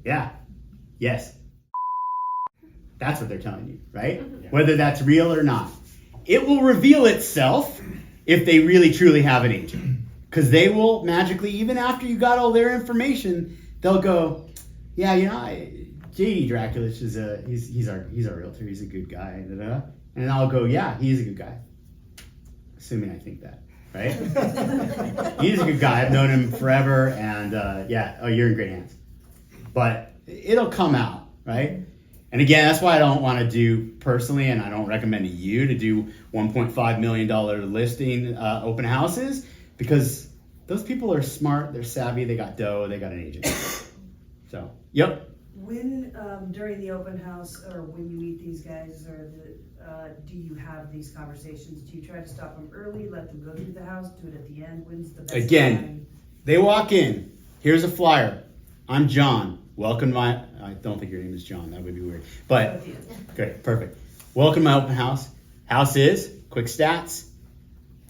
Yeah, yes. That's what they're telling you, right? Yeah. Whether that's real or not. It will reveal itself if they really truly have an agent. Because they will magically, even after you got all their information, they'll go, yeah, JD Draculich he's our realtor, he's a good guy, da-da. And I'll go, yeah, he's a good guy. Assuming I think that, right? He's a good guy. I've known him forever, and you're in great hands. But it'll come out, right? And again, that's why I don't want to do personally, and I don't recommend to you to do $1.5 million listing open houses, because those people are smart, they're savvy, they got dough, they got an agent. So, yep. When, during the open house, or when you meet these guys, do you have these conversations? Do you try to stop them early, let them go through the house, do it at the end? When's the best time? They walk in, here's a flyer. I'm John. welcome to my, I don't think your name is John, that would be weird. But, okay, perfect. Welcome to my open house. House is, quick stats,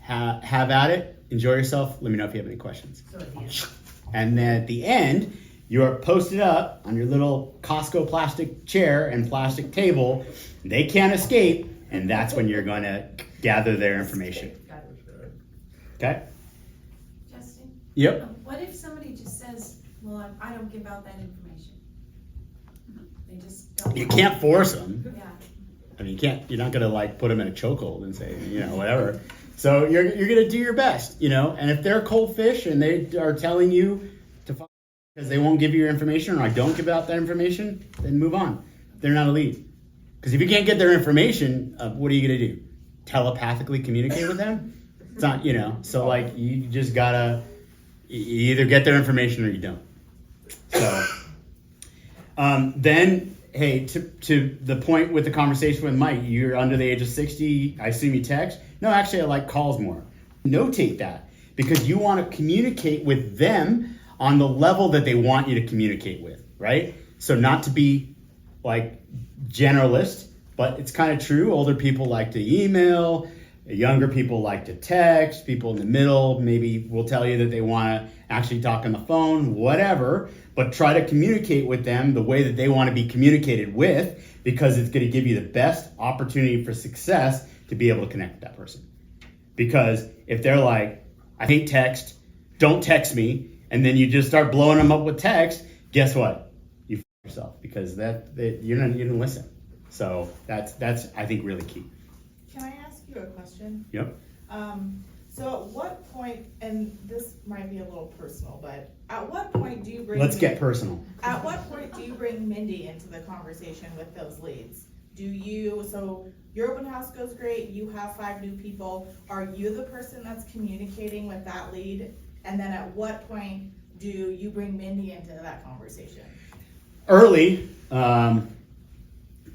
have at it, enjoy yourself, let me know if you have any questions. So at the end. And then at the end, you are posted up on your little Costco plastic chair and plastic table. They can't escape, and that's when you're going to gather their information. Okay? Justin? Yep. What if somebody just says, well, I don't give out that information? They just don't. You can't force them. Yeah. I mean, you're not gonna like put them in a chokehold and say, whatever. So you're gonna do your best, and if they're cold fish and they are telling you to fuck because they won't give you your information, or I don't give out that information, then move on. They're not a lead. Because if you can't get their information, what are you gonna do? Telepathically communicate with them? It's not, so like you just gotta you either get their information or you don't. So then, hey, to the point with the conversation with Mike, you're under the age of 60, I assume you text. No, actually, I like calls more. Notate that because you want to communicate with them on the level that they want you to communicate with, right? So not to be like generalist, but it's kind of true. Older people like to email, younger people like to text, people in the middle maybe will tell you that they want to actually talk on the phone, whatever, but try to communicate with them the way that they want to be communicated with because it's going to give you the best opportunity for success to be able to connect with that person. Because if they're like, I hate text, don't text me, and then you just start blowing them up with text, guess what? You f*** yourself because you didn't listen. So that's I think really key. Can I ask you a question? Yep. So at what point, and this might be a little personal, but at what point do you bring... Let's get personal. At what point do you bring Mindy into the conversation with those leads? So your open house goes great, you have 5 new people, are you the person that's communicating with that lead? And then at what point do you bring Mindy into that conversation? Early,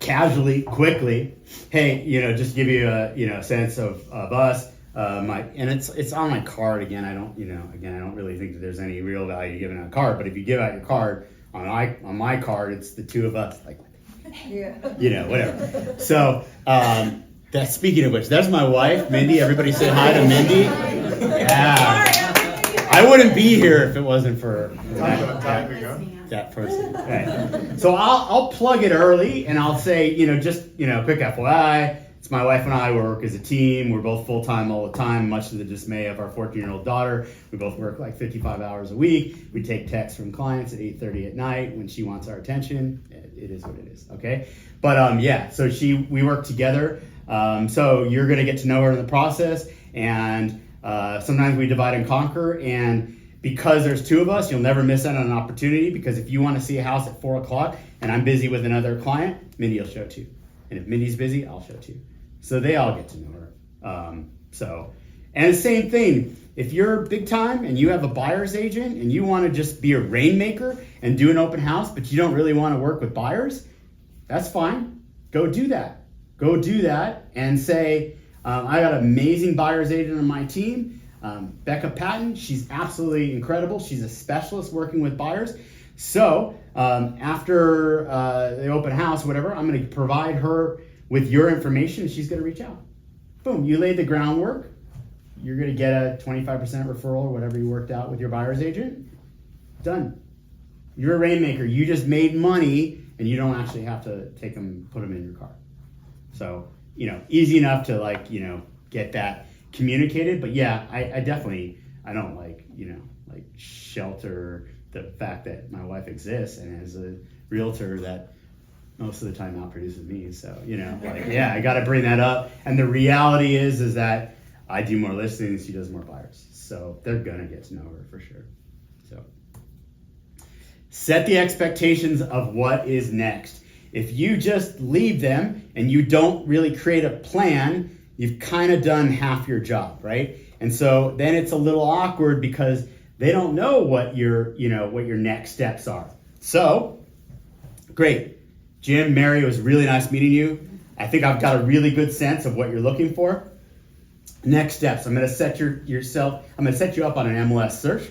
casually, quickly, hey, just give you a sense of us. And it's on my card again. I don't really think that there's any real value giving out a card. But if you give out your card on my card, it's the 2 of us, like, whatever. So that's speaking of which, that's my wife, Mindy. Everybody say hi to Mindy. Yeah, I wouldn't be here if it wasn't for that person. Right. So I'll plug it early and I'll say, quick FYI. It's my wife and I work as a team. We're both full-time all the time, much to the dismay of our 14-year-old daughter. We both work like 55 hours a week. We take texts from clients at 8:30 at night when she wants our attention. It is what it is, okay? But so we work together. So you're gonna get to know her in the process, and sometimes we divide and conquer, and because there's 2 of us, you'll never miss out on an opportunity, because if you wanna see a house at 4 o'clock and I'm busy with another client, Mindy will show it to you. And if Mindy's busy, I'll show it to you. So they all get to know her. And the same thing, if you're big time and you have a buyer's agent and you want to just be a rainmaker and do an open house, but you don't really want to work with buyers, that's fine. Go do that. Go do that and say, I got an amazing buyer's agent on my team, Becca Patton. She's absolutely incredible. She's a specialist working with buyers. So after the open house, whatever, I'm going to provide her with your information and she's going to reach out. Boom, you laid the groundwork. You're going to get a 25% referral or whatever you worked out with your buyer's agent. Done. You're a rainmaker. You just made money and you don't actually have to put them in your car. So, easy enough to get that communicated. But yeah, I definitely, I don't like shelter the fact that my wife exists and is a realtor that most of the time outproduces me. So, I got to bring that up. And the reality is that I do more listings, she does more buyers. So they're going to get to know her for sure. So set the expectations of what is next. If you just leave them and you don't really create a plan, you've kind of done half your job, right? And so then it's a little awkward because they don't know what your next steps are. So, great. Jim, Mary, it was really nice meeting you. I think I've got a really good sense of what you're looking for. Next steps, I'm going to set you up on an MLS search.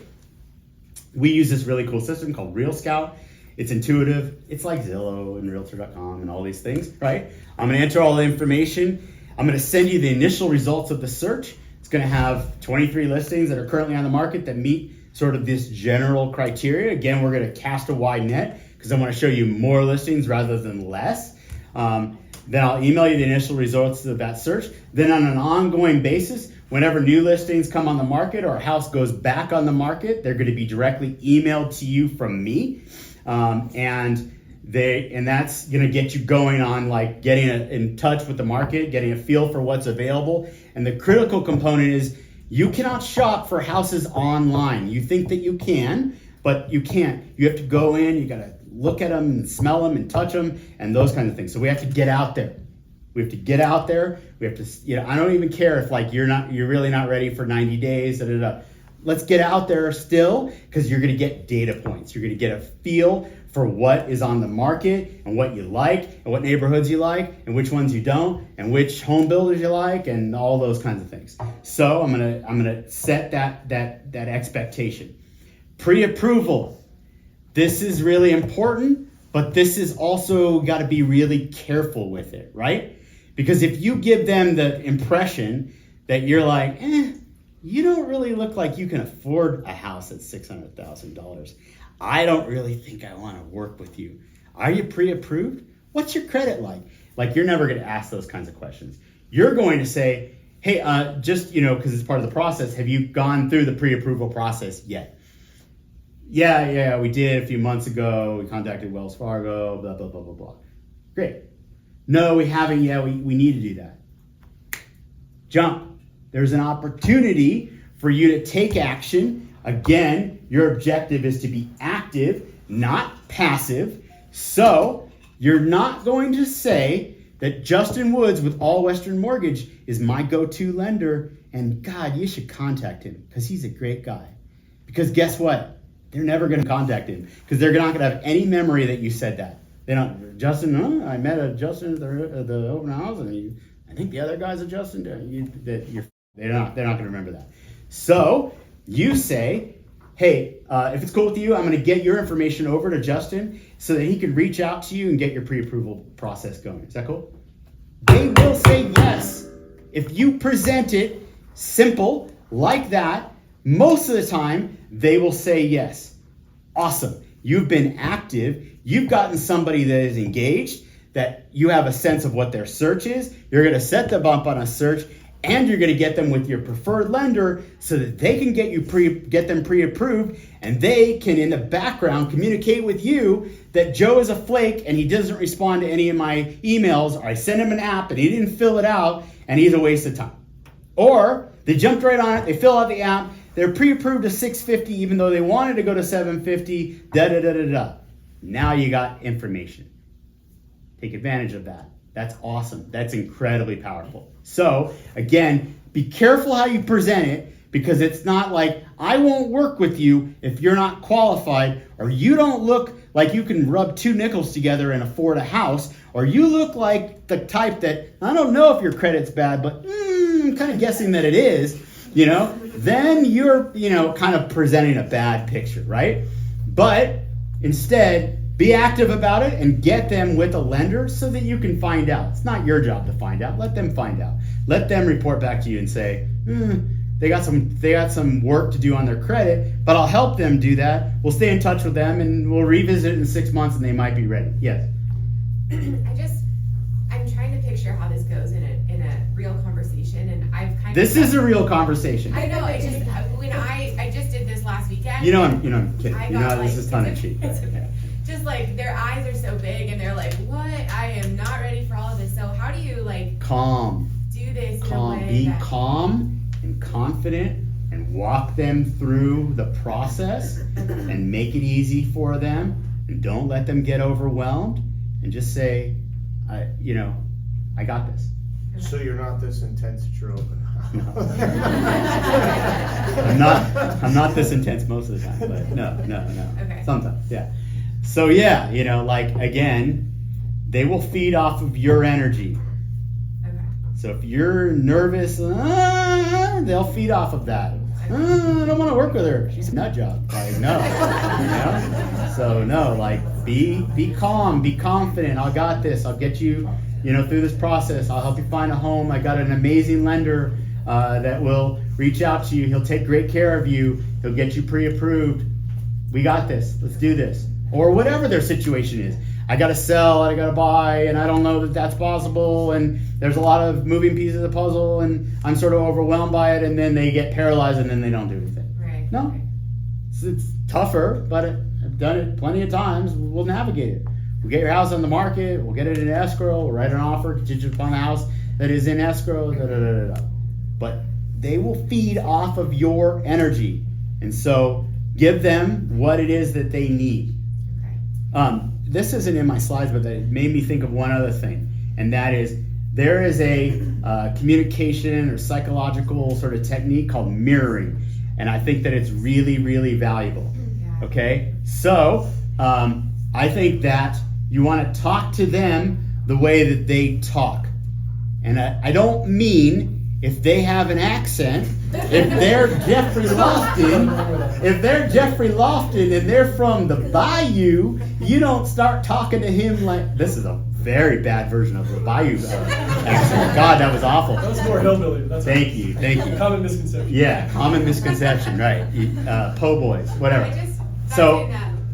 We use this really cool system called Real Scout. It's intuitive. It's like Zillow and Realtor.com and all these things, right? I'm gonna enter all the information. I'm gonna send you the initial results of the search. It's gonna have 23 listings that are currently on the market that meet sort of this general criteria. Again, we're gonna cast a wide net because I wanna show you more listings rather than less. Then I'll email you the initial results of that search. Then on an ongoing basis, whenever new listings come on the market or a house goes back on the market, they're gonna be directly emailed to you from me. And that's gonna get you going on like getting in touch with the market, getting a feel for what's available. And the critical component is you cannot shop for houses online. You think that you can, but you can't. You have to go in, you gotta look at them and smell them and touch them and those kinds of things. So we have to get out there. We have to get out there. We have to, I don't even care if like you're really not ready for 90 days, Let's get out there still, because you're gonna get data points. You're gonna get a feel for what is on the market and what you like and what neighborhoods you like and which ones you don't and which home builders you like and all those kinds of things. So I'm gonna set that expectation. Pre-approval. This is really important, but this is also got to be really careful with it, right? Because if you give them the impression that you're like, you don't really look like you can afford a house at $600,000. I don't really think I want to work with you. Are you pre-approved? What's your credit like? Like, you're never going to ask those kinds of questions. You're going to say, hey, just, because it's part of the process, have you gone through the pre-approval process yet? Yeah, we did a few months ago. We contacted Wells Fargo, blah, blah, blah, blah, blah. Great. No, we haven't yet. We need to do that. Jump. There's an opportunity for you to take action. Again, your objective is to be active, not passive. So you're not going to say that Justin Woods with All Western Mortgage is my go-to lender, and God, you should contact him because he's a great guy. Because guess what? They're never going to contact him because they're not going to have any memory that you said that. They don't, Justin, I met a Justin at the open house, and I think the other guy's a Justin. They're not going to remember that. So you say, hey, if it's cool with you, I'm going to get your information over to Justin so that he can reach out to you and get your pre-approval process going. Is that cool? They will say yes. If you present it simple like that, most of the time, they will say yes. Awesome. You've been active. You've gotten somebody that is engaged, that you have a sense of what their search is. You're going to set them up on a search, and you're going to get them with your preferred lender so that they can get them pre-approved, and they can, in the background, communicate with you that Joe is a flake and he doesn't respond to any of my emails, or I sent him an app and he didn't fill it out and he's a waste of time. Or they jumped right on it, they fill out the app, they're pre-approved to $650 even though they wanted to go to $750, Now you got information. Take advantage of that. That's awesome. That's incredibly powerful. So again, be careful how you present it, because it's not like, I won't work with you if you're not qualified, or you don't look like you can rub two nickels together and afford a house, or you look like the type that, I don't know if your credit's bad, but I'm kind of guessing that it is, then you're, kind of presenting a bad picture, right? But instead, be active about it and get them with a lender so that you can find out. It's not your job to find out. Let them find out. Let them report back to you and say, they got some work to do on their credit, but I'll help them do that. We'll stay in touch with them and we'll revisit it in 6 months and they might be ready. Yes. I'm trying to picture how this goes in a real conversation, and I've kind of. This is a real conversation. I know. I just did this last weekend. I'm kidding. This is tongue in cheek. Just like their eyes are so big and they're like, what? I am not ready for all of this. So how do you calm? Do this in calm. a way Be calm and confident and walk them through the process and make it easy for them, and don't let them get overwhelmed, and just say, I got this. So you're not this intense at your open house? No. I'm not this intense most of the time, but no. Okay. Sometimes, yeah. So yeah, again, they will feed off of your energy. Okay. So if you're nervous, they'll feed off of that. I don't want to work with her. She's a nut job. No. So no, Be calm, be confident. I got this. I'll get you, through this process. I'll help you find a home. I got an amazing lender that will reach out to you. He'll take great care of you. He'll get you pre-approved. We got this. Let's do this. Or whatever their situation is. I got to sell, I got to buy, and I don't know that that's possible, and there's a lot of moving pieces of the puzzle, and I'm sort of overwhelmed by it, and then they get paralyzed, and then they don't do anything. Right. No. It's tougher, but I've done it plenty of times. We'll navigate it. We'll get your house on the market, we'll get it in escrow, we'll write an offer contingent upon the house that is in escrow, But they will feed off of your energy, and so give them what it is that they need. This isn't in my slides, but it made me think of one other thing, and that is there is a communication or psychological sort of technique called mirroring, and I think that it's really, really valuable. Okay, so I think that you want to talk to them the way that they talk, and I don't mean if they have an accent, if they're Jeffrey Lofton and they're from the Bayou, you don't start talking to him like, this is a very bad version of the Bayou accent. God, that was awful. That's more hillbilly. That's Thank you. Common misconception. Yeah, common misconception, right. Po' boys, whatever.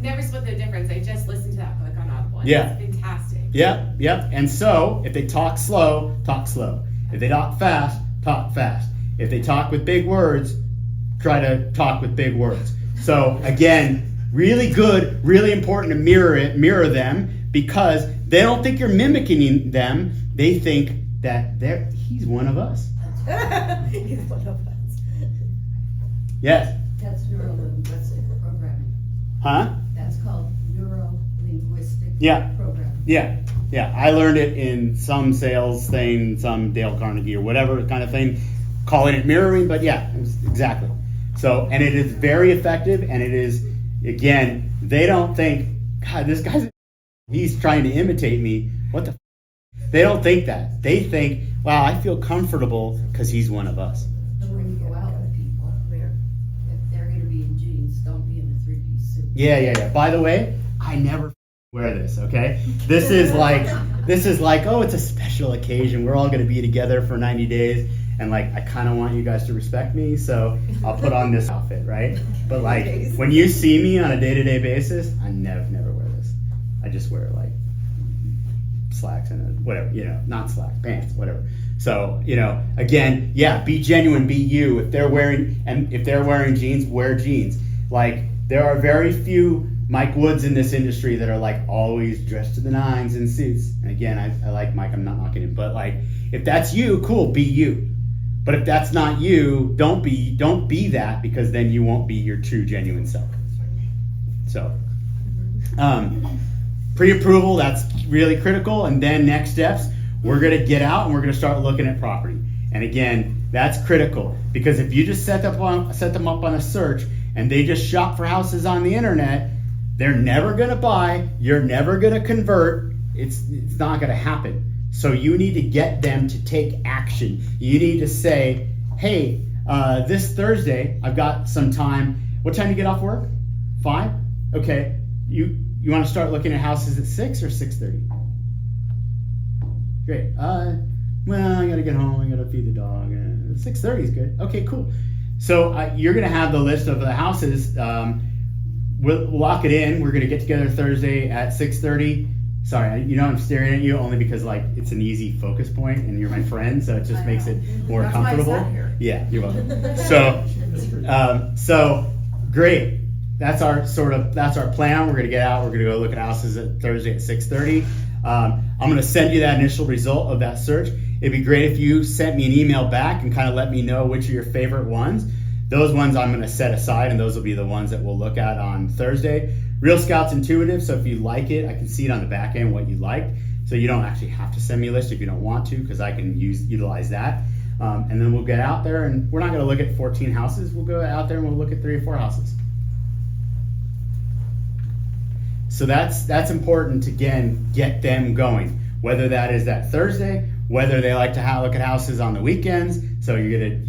Never split the difference. I just listened to that book on Audible. Yeah. It's fantastic. Yep. And so, if they talk slow, talk slow. If they talk fast, talk fast. If they talk with big words, try to talk with big words. So again, really good, really important to mirror them, because they don't think you're mimicking them. They think that he's one of us. He's one of us. Yes. That's neuro-linguistic programming. Huh? That's called neuro-linguistic programming. Yeah. I learned it in some sales thing, some Dale Carnegie or whatever kind of thing, calling it mirroring, but yeah, exactly. So, and it is very effective, and it is, again, they don't think, God, this guy's, he's trying to imitate me. What the They don't think that. They think, wow, I feel comfortable because he's one of us. When you go out with people, if they're going to be in jeans, don't be in a three-piece suit. Yeah. By the way, I never wear this, okay? This is like, oh, it's a special occasion. We're all going to be together for 90 days. And like, I kind of want you guys to respect me, so I'll put on this outfit, right? But like, when you see me on a day-to-day basis, I never wear this. I just wear like slacks and whatever, not slacks, pants, whatever. So, again, yeah, be genuine, be you. If they're wearing jeans, wear jeans. Like, there are very few Mike Woods in this industry that are like always dressed to the nines in suits. And again, I like Mike, I'm not knocking him, but like, if that's you, cool, be you. But if that's not you, don't be that, because then you won't be your true, genuine self. So, pre-approval, that's really critical. And then next steps, we're going to get out and we're going to start looking at property. And again, that's critical, because if you just set them up on a search and they just shop for houses on the internet, they're never going to buy. You're never going to convert. It's not going to happen. So you need to get them to take action. You need to say, hey, this Thursday, I've got some time. What time do you get off work? 5? Okay. You want to start looking at houses at 6 or 6:30? Great. Well, I got to get home. I got to feed the dog. 6:30 is good. Okay, cool. So you're going to have the list of the houses. We'll lock it in. We're going to get together Thursday at 6:30. Sorry, I'm staring at you only because like it's an easy focus point and you're my friend, so it just makes it more comfortable. Yeah, you're welcome. So great. That's our plan. We're gonna get out. We're gonna go look at houses at Thursday at 6:30. I'm gonna send you that initial result of that search. It'd be great if you sent me an email back and kind of let me know which are your favorite ones. Those ones I'm gonna set aside, and those will be the ones that we'll look at on Thursday. Real Scout's intuitive, so if you like it, I can see it on the back end what you liked. So you don't actually have to send me a list if you don't want to, because I can utilize that. And then we'll get out there, and we're not going to look at 14 houses. We'll go out there and we'll look at 3 or 4 houses. So that's important to, again, get them going. Whether that is that Thursday, whether they like to look at houses on the weekends, so you're gonna,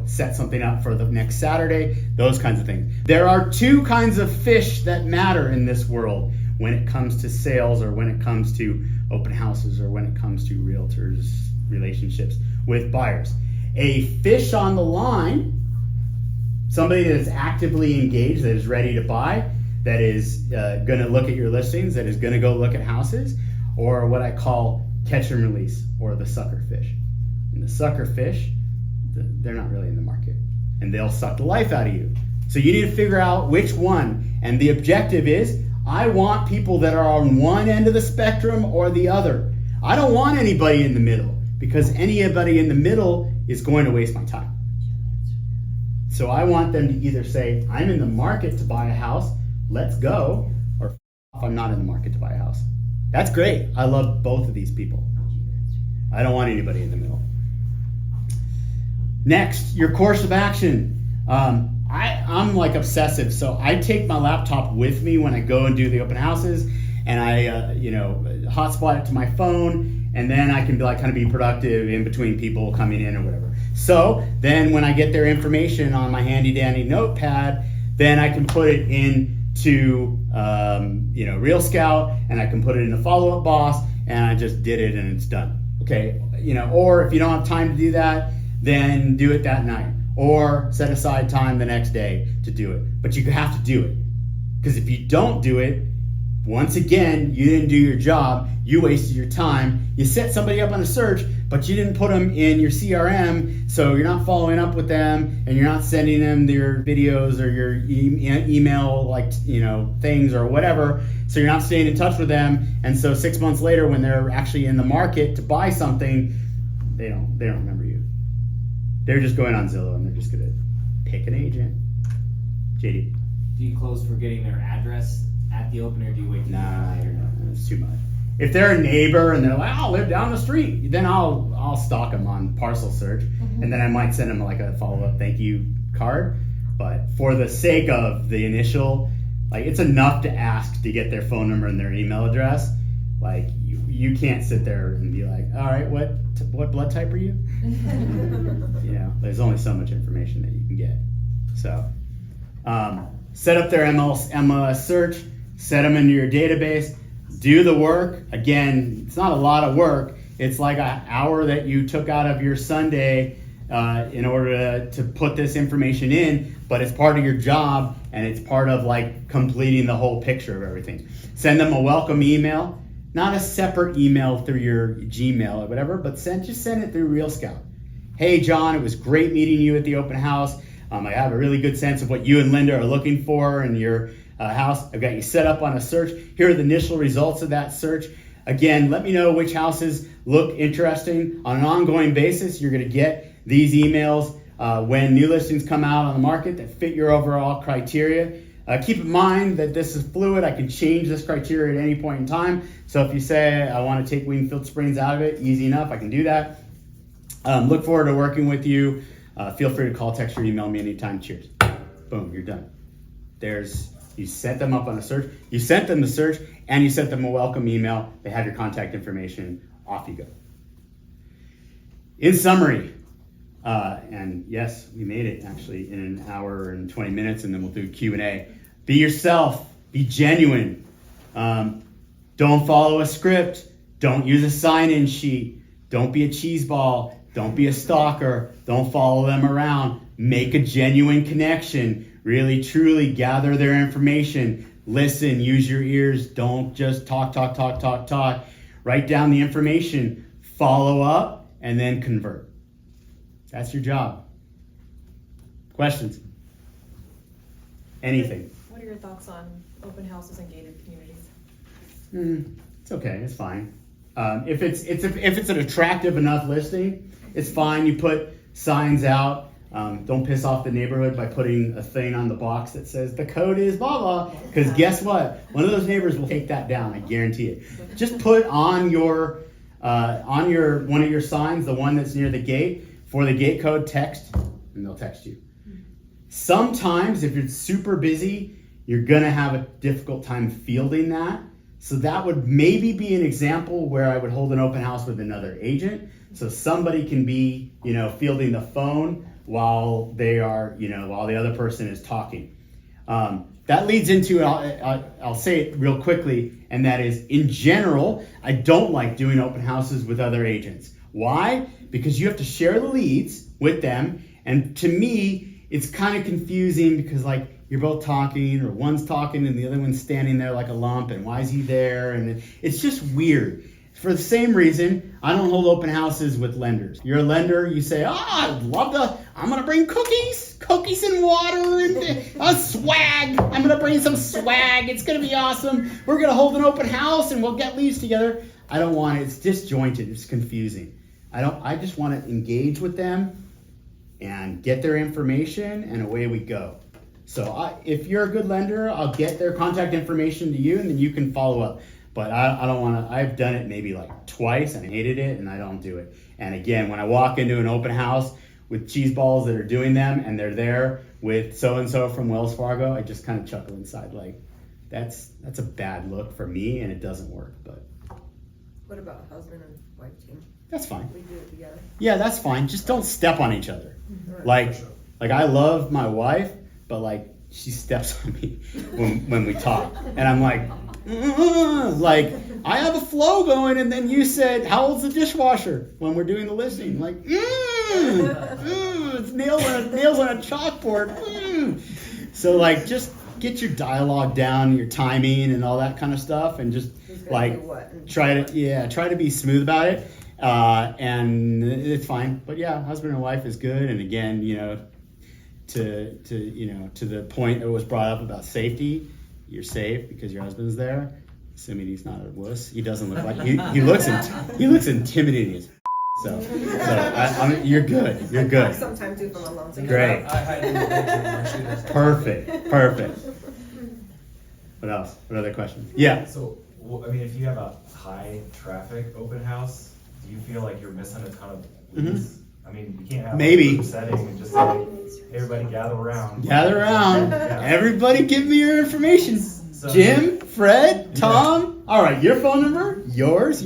set something up for the next Saturday, those kinds of things. There are 2 kinds of fish that matter in this world. when it comes to sales or when it comes to open houses or when it comes to realtors' relationships with buyers. A fish on the line, somebody that is actively engaged, that is ready to buy, that is going to look at your listings, that is going to go look at houses, or what I call catch and release, or the sucker fish. And the sucker fish, they're not really in the market, and they'll suck the life out of you. So you need to figure out which one, and the objective is, I want people that are on one end of the spectrum or the other. I don't want anybody in the middle, because anybody in the middle is going to waste my time. So I want them to either say, I'm in the market to buy a house, let's go, or I'm not in the market to buy a house. That's great. I love both of these people. I don't want anybody in the middle. Next, your course of action. I'm like obsessive, so I take my laptop with me when I go and do the open houses, and I hotspot it to my phone, and then I can kind of be productive in between people coming in or whatever. So then when I get their information on my handy dandy notepad, then I can put it into Real Scout, and I can put it in a follow-up boss, and I just did it and it's done. Okay, or if you don't have time to do that, then do it that night, or set aside time the next day to do it. But you have to do it, because if you don't do it, once again, you didn't do your job, you wasted your time, you set somebody up on a search, but you didn't put them in your CRM, so you're not following up with them, and you're not sending them their videos or your email things or whatever, so you're not staying in touch with them, and so 6 months later when they're actually in the market to buy something, they don't remember you. They're just going on Zillow and they're just gonna pick an agent. JD. Do you close for getting their address at the open, or do you wait till later? That's too much. If they're a neighbor and they're like, I'll live down the street, then I'll stalk them on parcel search, and then I might send them like a follow-up thank you card. But for the sake of the initial, it's enough to ask to get their phone number and their email address. You can't sit there and be like, all right, what blood type are you? There's only so much information that you can get. So set up their MLS search, set them into your database, do the work. Again, it's not a lot of work. It's like an hour that you took out of your Sunday in order to put this information in, but it's part of your job, and it's part of completing the whole picture of everything. Send them a welcome email. Not a separate email through your Gmail or whatever, but just send it through Real Scout. Hey, John, it was great meeting you at the open house. I have a really good sense of what you and Linda are looking for in your house. I've got you set up on a search. Here are the initial results of that search. Again, let me know which houses look interesting. On an ongoing basis, you're going to get these emails when new listings come out on the market that fit your overall criteria. Keep in mind that this is fluid. I can change this criteria at any point in time. So if you say, I want to take Wingfield Springs out of it, easy enough, I can do that. Look forward to working with you. Feel free to call, text, or email me anytime. Cheers. Boom, you're done. You set them up on a search. You sent them the search, and you sent them a welcome email. They have your contact information. Off you go. In summary, and yes, we made it actually in an hour and 20 minutes, and then we'll do Q&A. Be yourself. Be genuine. Don't follow a script. Don't use a sign-in sheet. Don't be a cheeseball. Don't be a stalker. Don't follow them around. Make a genuine connection. Really, truly gather their information. Listen, use your ears. Don't just talk. Write down the information. Follow up, and then convert. That's your job. Questions? Anything? What are your thoughts on open houses and gated communities? It's okay. It's fine. If it's an attractive enough listing, it's fine. You put signs out. Don't piss off the neighborhood by putting a thing on the box that says the code is blah blah. Because guess what? One of those neighbors will take that down. I guarantee it. Just put on one of your signs, the one that's near the gate, for the gate code, text, and they'll text you. Sometimes if it's super busy, you're gonna have a difficult time fielding that. So that would maybe be an example where I would hold an open house with another agent. So somebody can be, fielding the phone while the other person is talking. that leads into, I'll say it real quickly, and that is, in general, I don't like doing open houses with other agents. Why? Because you have to share the leads with them, and to me, it's kind of confusing because like you're both talking, or one's talking and the other one's standing there like a lump, and why is he there? And it's just weird. For the same reason, I don't hold open houses with lenders. You're a lender, you say, I'm gonna bring cookies and water and a swag. I'm gonna bring some swag. It's gonna be awesome. We're gonna hold an open house and we'll get leads together. I don't want it. It's disjointed. It's confusing. I just want to engage with them and get their information, and away we go. So if you're a good lender, I'll get their contact information to you, and then you can follow up. But I don't want to. I've done it maybe like twice and hated it, and I don't do it. And again, when I walk into an open house with cheese balls that are doing them, and they're there with so and so from Wells Fargo, I just kind of chuckle inside, like that's a bad look for me, and it doesn't work. But What about husband and wife team? that's fine. We do it together. Yeah, that's fine. Just don't step on each other. Like I love my wife, but like she steps on me when we talk, and I'm like. Like I have a flow going, and then you said, how old's the dishwasher when we're doing the listing? Like, it's nails on a chalkboard. So like, just get your dialogue down, your timing, and all that kind of stuff, and just like try to be smooth about it, and it's fine. But yeah, husband and wife is good, and again, to the point that was brought up about safety. You're safe because your husband's there, assuming he's not a wuss. He doesn't look like he looks intimidating as so you're good. You're good. Sometimes if I'm alone. Great. I hide in the bedroom. Perfect. What else? What other questions? Yeah. So, I mean, if you have a high traffic open house, do you feel like you're missing a ton of leads? I mean, you can't have Maybe. a group setting and just say, hey, everybody gather around. Yeah. Everybody give me your information. So, Jim, Fred, Tom. All right, your phone number, yours.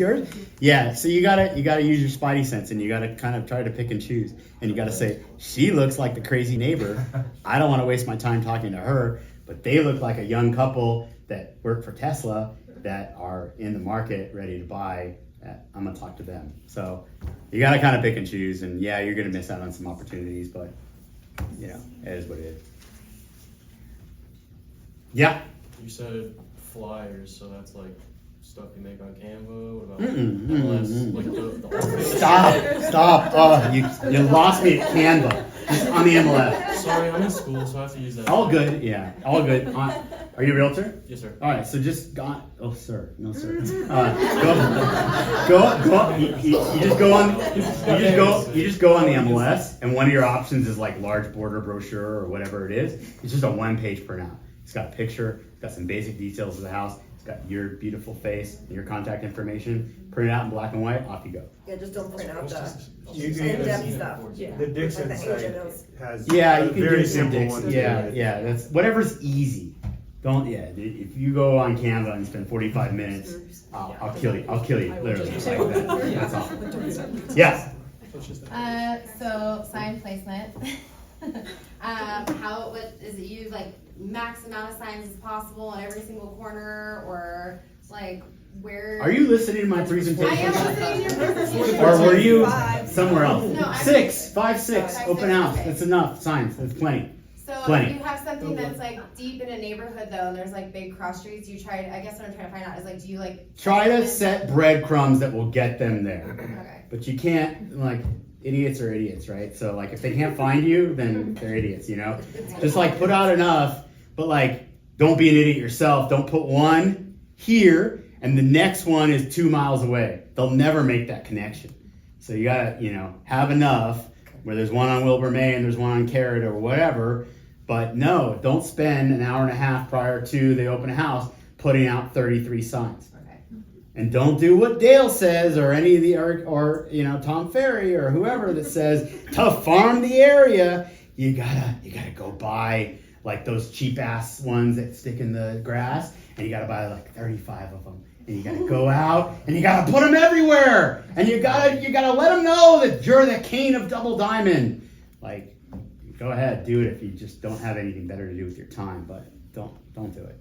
Yeah, so you gotta use your spidey sense, and you gotta kind of try to pick and choose. And you gotta say, she looks like the crazy neighbor. I don't want to waste my time talking to her, but they look like a young couple that work for Tesla that are in the market ready to buy. I'm gonna talk to them. So you gotta kind of pick and choose, and yeah, you're gonna miss out on some opportunities, but it is what it is. Yeah. You said flyers, so that's like stuff you make on Canva. What about MLS? Like the Stop. Oh, you lost me at Canva. Just on the MLS. Sorry, I'm in school, so I have to use that. All good. Yeah, all good. Are you a realtor? Yes, sir. All right, so just go. Oh, sir. No, sir. Go. You just go on. You just go on the MLS, and one of your options is like large border brochure or whatever it is. It's just a one-page printout. It's got a picture. It's got some basic details of the house. It's got your beautiful face and your contact information. Print it out in black and white. Off you go. Yeah, just don't print out the You can in-depth stuff. The Dixon Like the site agent knows. has Yeah, you a can very do some simple Dix. one. Yeah. That's whatever's easy. Don't. Yeah. If you go on Canva and spend 45 minutes, I'll kill you. I'll kill you. Literally. Like that. That's all. Yeah. So sign placement. Is it you like max amount of signs as possible in every single corner, or like where? Are you listening to my presentation? I am listening to your presentation. Or were you somewhere else? No, I'm- 6 open house. That's enough signs. That's plenty. So Plenty. if you have something that's like deep in a neighborhood though, and there's like big cross streets, I guess what I'm trying to find out is like, do you like Try to set breadcrumbs that will get them there. Okay. But you can't, like, idiots are idiots, right? So like if they can't find you, then they're idiots, Just like put out enough, but like don't be an idiot yourself. Don't put one here and the next one is 2 miles away. They'll never make that connection. So you gotta, have enough where there's one on Wilbur May and there's one on Carrot or whatever. But no, don't spend an hour and a half prior to the open house putting out 33 signs. Okay. And don't do what Dale says or any of the or Tom Ferry or whoever that says to farm the area. You gotta go buy like those cheap ass ones that stick in the grass, and you gotta buy like 35 of them. And you gotta go out and you gotta put them everywhere. And you gotta let them know that you're the king of Double Diamond. Like, go ahead, do it if you just don't have anything better to do with your time. But don't do it.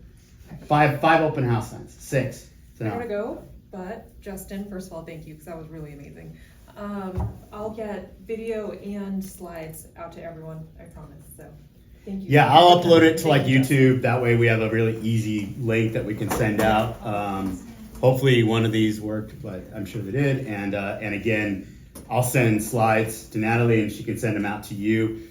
Five open house signs, 6. I gotta go, but Justin, first of all, thank you, because that was really amazing. I'll get video and slides out to everyone, I promise, so, thank you. Yeah, I'll upload it to like YouTube, that way we have a really easy link that we can send out. Hopefully one of these worked, but I'm sure they did, and again, I'll send slides to Natalie and she can send them out to you.